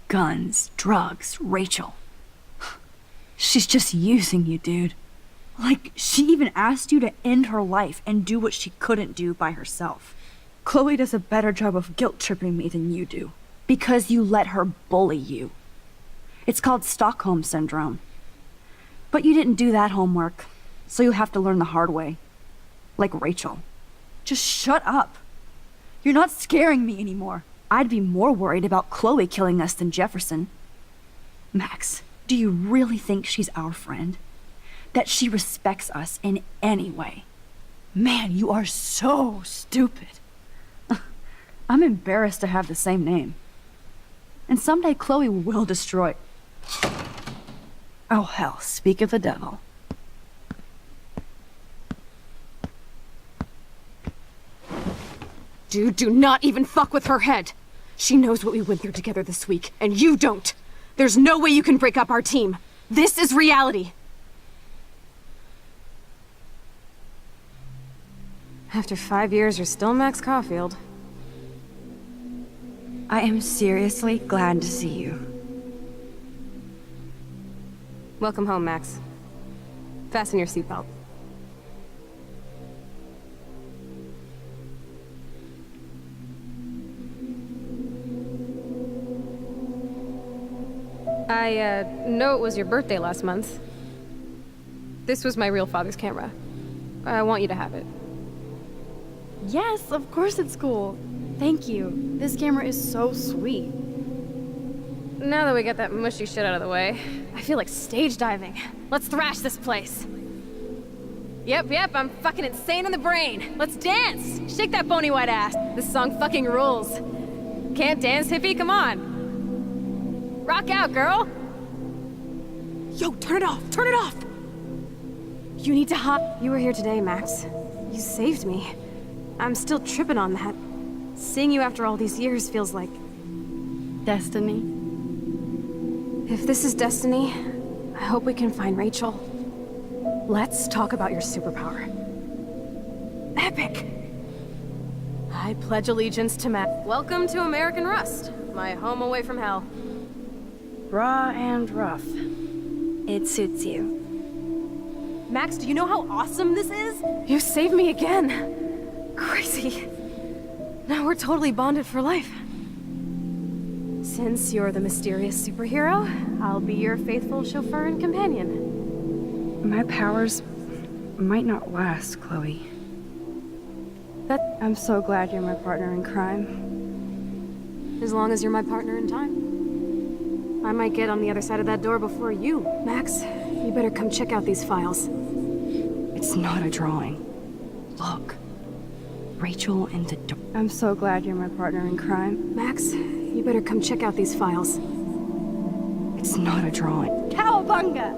Guns, drugs, Rachel. She's just using you, dude. Like, she even asked you to end her life and do what she couldn't do by herself. Chloe does a better job of guilt-tripping me than you do. Because you let her bully you. It's called Stockholm Syndrome. But you didn't do that homework, so you'll have to learn the hard way. Like Rachel. Just shut up. You're not scaring me anymore. I'd be more worried about Chloe killing us than Jefferson. Max, do you really think she's our friend? That she respects us in any way? Man, you are so stupid. I'm embarrassed to have the same name. And someday Chloe will destroy... Oh hell, speak of the devil. Dude, do not even fuck with her head. She knows what we went through together this week, and you don't. There's no way you can break up our team. This is reality. After 5 years, you're still Max Caulfield. I am seriously glad to see you. Welcome home, Max. Fasten your seatbelt. I know it was your birthday last month. This was my real father's camera. I want you to have it. Yes, of course it's cool. Thank you. This camera is so sweet. Now that we got that mushy shit out of the way, I feel like stage diving. Let's thrash this place. Yep, I'm fucking insane in the brain. Let's dance! Shake that bony white ass. This song fucking rules. Can't dance, hippie? Come on. Rock out, girl! Yo, turn it off! Turn it off! You need to hop. You were here today, Max. You saved me. I'm still tripping on that. Seeing you after all these years feels like... destiny. If this is destiny, I hope we can find Rachel. Let's talk about your superpower. Epic! I pledge allegiance to Matt. Welcome to American Rust, my home away from hell. Raw and rough. It suits you. Max, do you know how awesome this is? You saved me again. Crazy. Now we're totally bonded for life. Since you're the mysterious superhero, I'll be your faithful chauffeur and companion. My powers might not last, Chloe. I'm so glad you're my partner in crime. As long as you're my partner in time. I might get on the other side of that door before you. Max, you better come check out these files. It's not a drawing. Look. Rachel and the door. I'm so glad you're my partner in crime. Max, you better come check out these files. It's not a drawing. Cowabunga!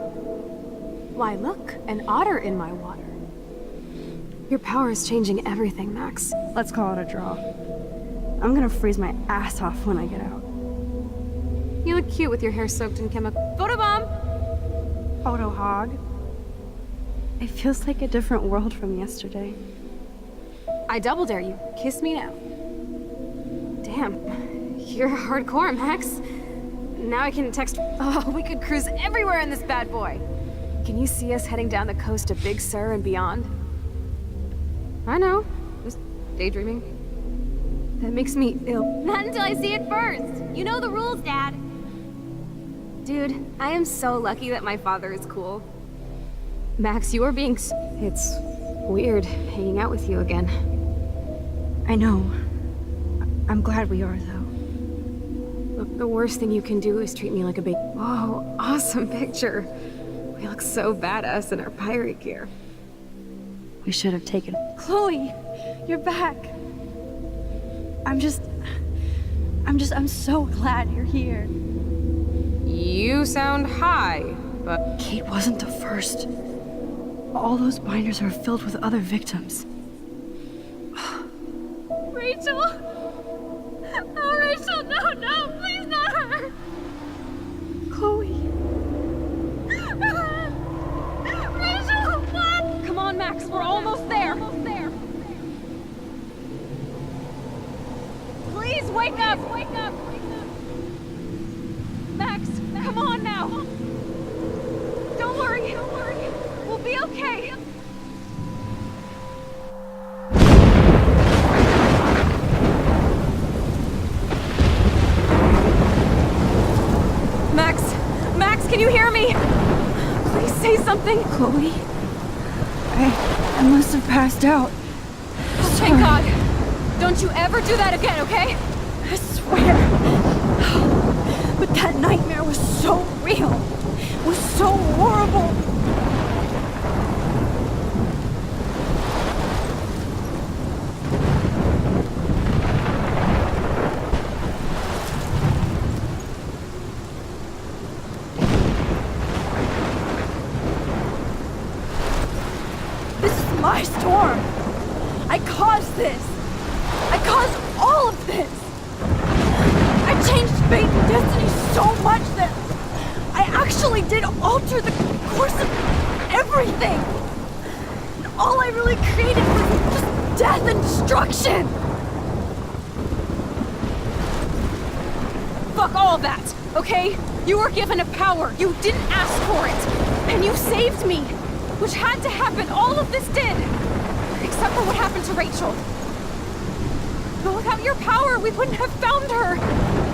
Why, look, an otter in my water. Your power is changing everything, Max. Let's call it a draw. I'm gonna freeze my ass off when I get out. You look cute with your hair soaked in chemical. Photobomb! Photo hog. It feels like a different world from yesterday. I double dare you. Kiss me now. Damn. You're hardcore, Max. Now I can text. Oh, we could cruise everywhere in this bad boy. Can you see us heading down the coast to Big Sur and beyond? I know. Just daydreaming. That makes me ill. Not until I see it first. You know the rules, Dad. Dude, I am so lucky that my father is cool. Max, you are being It's weird hanging out with you again. I know. I'm glad we are, though. Look, the worst thing you can do is treat me like a baby. Whoa, awesome picture. We look so badass in our pirate gear. We should have taken... Chloe, you're back. I'm so glad you're here. You sound high, but... Kate wasn't the first. All those binders are filled with other victims. Rachel! Oh, Rachel, no, please not her! Chloe. Rachel, what? Come on, Max, we're almost there. Please wake up! Max, come on now! Don't worry. We'll be okay. Max, can you hear me? Please say something. Chloe? I must have passed out. Thank God. Don't you ever do that again, okay? I swear. But that nightmare was so real. It was so horrible. This is my storm. I caused this. I caused all of this. I changed fate and destiny so much that I actually did alter the course of everything. And all I really created was just death and destruction. Fuck all that, okay? You were given a power. You didn't ask for it. And you saved me. Which had to happen. All of this did. Except for what happened to Rachel. But without your power, we wouldn't have found her.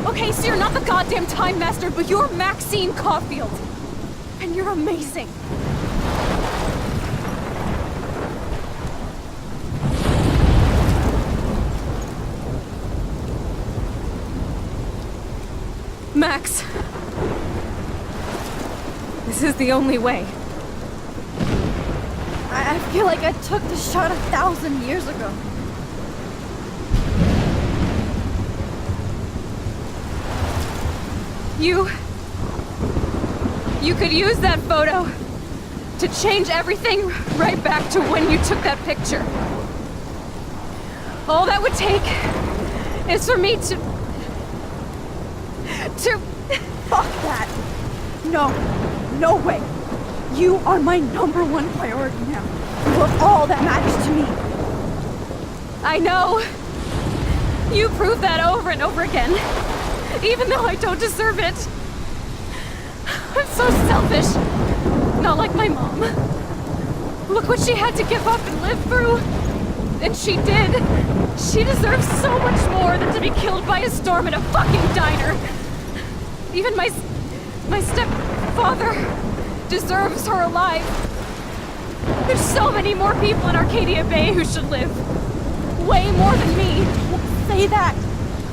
Okay, so you're not the goddamn Time Master, but you're Maxine Caulfield. And you're amazing. Max. This is the only way. I feel like I took the shot 1,000 years ago. You could use that photo to change everything right back to when you took that picture. All that would take is for me to... Fuck that. No. No way. You are my #1 priority now. You are all that matters to me. I know. You prove that over and over again, even though I don't deserve it. I'm so selfish. Not like my mom. Look what she had to give up and live through. And she did. She deserves so much more than to be killed by a storm in a fucking diner. Even my stepfather deserves her alive. There's so many more people in Arcadia Bay who should live. Way more than me. Don't say that.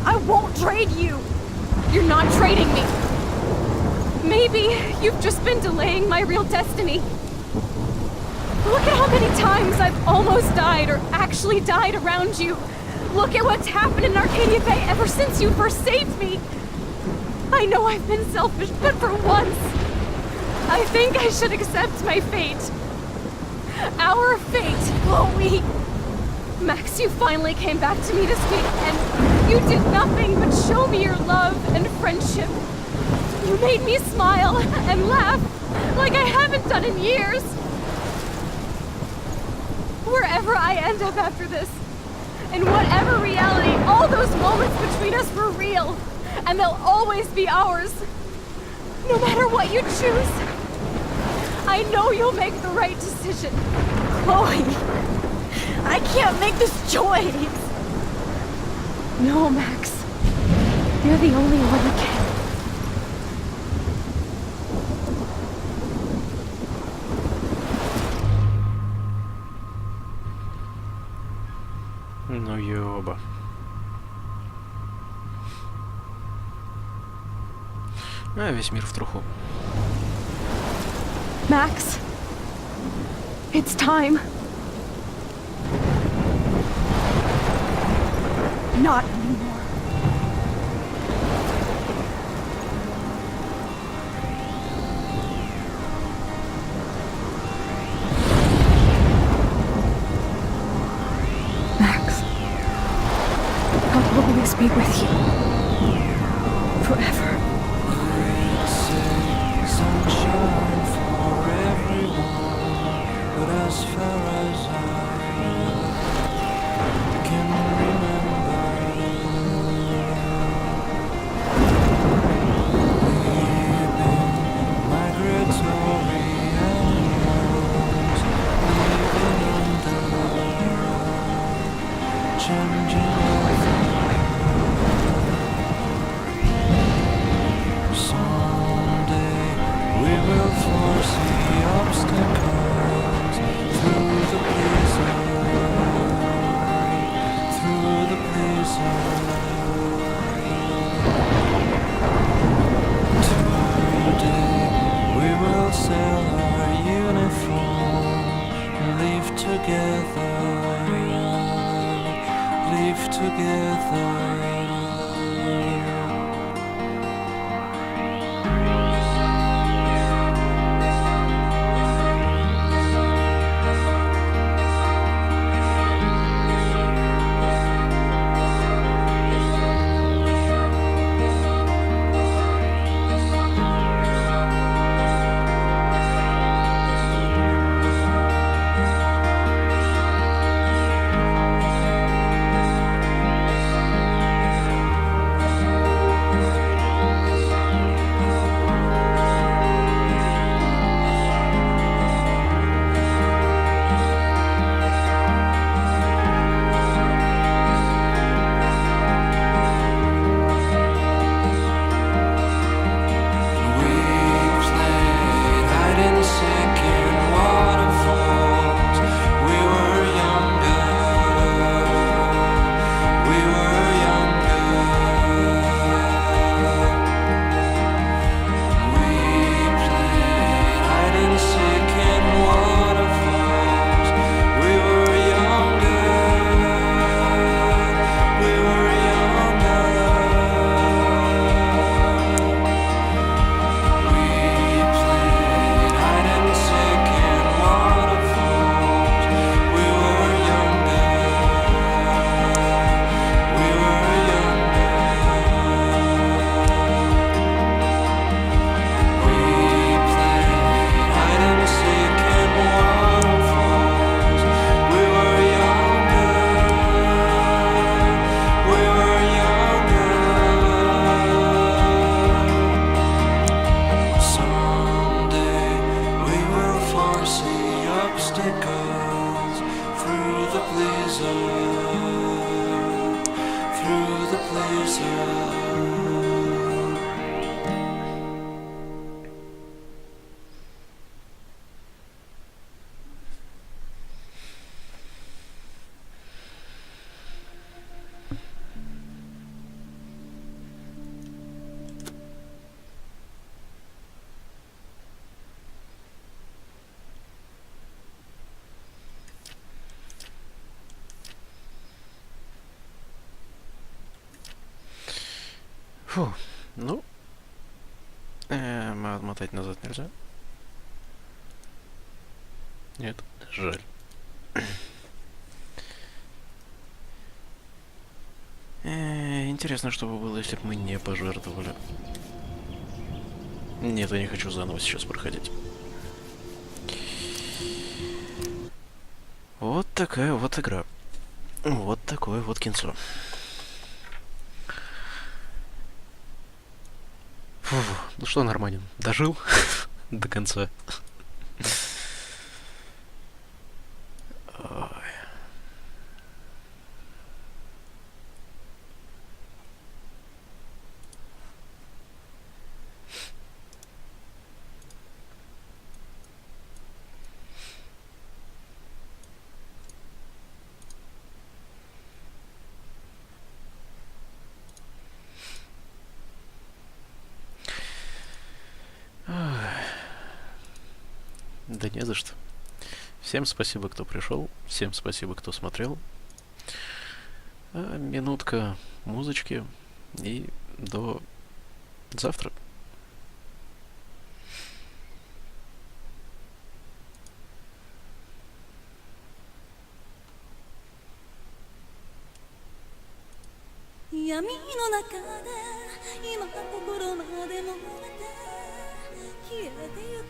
I won't trade you. You're not trading me. Maybe you've just been delaying my real destiny. Look at how many times I've almost died or actually died around you. Look at what's happened in Arcadia Bay ever since you first saved me. I know I've been selfish, but for once, I think I should accept my fate. Our fate, Chloe. Max, you finally came back to me this week, and you did nothing but show me your love and friendship. You made me smile and laugh like I haven't done in years. Wherever I end up after this, in whatever reality, all those moments between us were real, and they'll always be ours. No matter what you choose, I know you'll make the right decision. Chloe, I can't make this choice. No, Max. You're the only one who can. Ну ёба. А, весь мир в труху. Max, it's time. Not anymore. Max, I'll always be with you. Forever. Sunshine for everyone, but as far as I can remember, we've been migratory animals, living under changing weather. Someday we will foresee obstacles through the blizzard, through the blizzard. Today we will sell our uniform, live together, live together. Фу, ну, отмотать назад нельзя. Нет, жаль. Интересно, что бы было, если бы мы не пожертвовали. Нет, я не хочу заново сейчас проходить. Вот такая вот игра. Вот такое вот кинцо. Фу, ну что, Норманин, дожил до конца. Да не за что. Всем спасибо, кто пришел. Всем спасибо, кто смотрел. Минутка музычки. И до завтра.闇の中で今心まで燃えて消えてゆく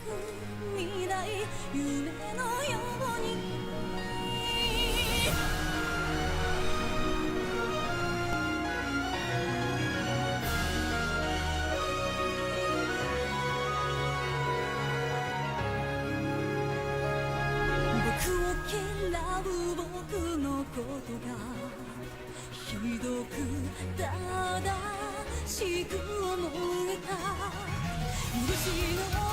未来夢のように僕を嫌う僕のことがひどく正しく思えた許しの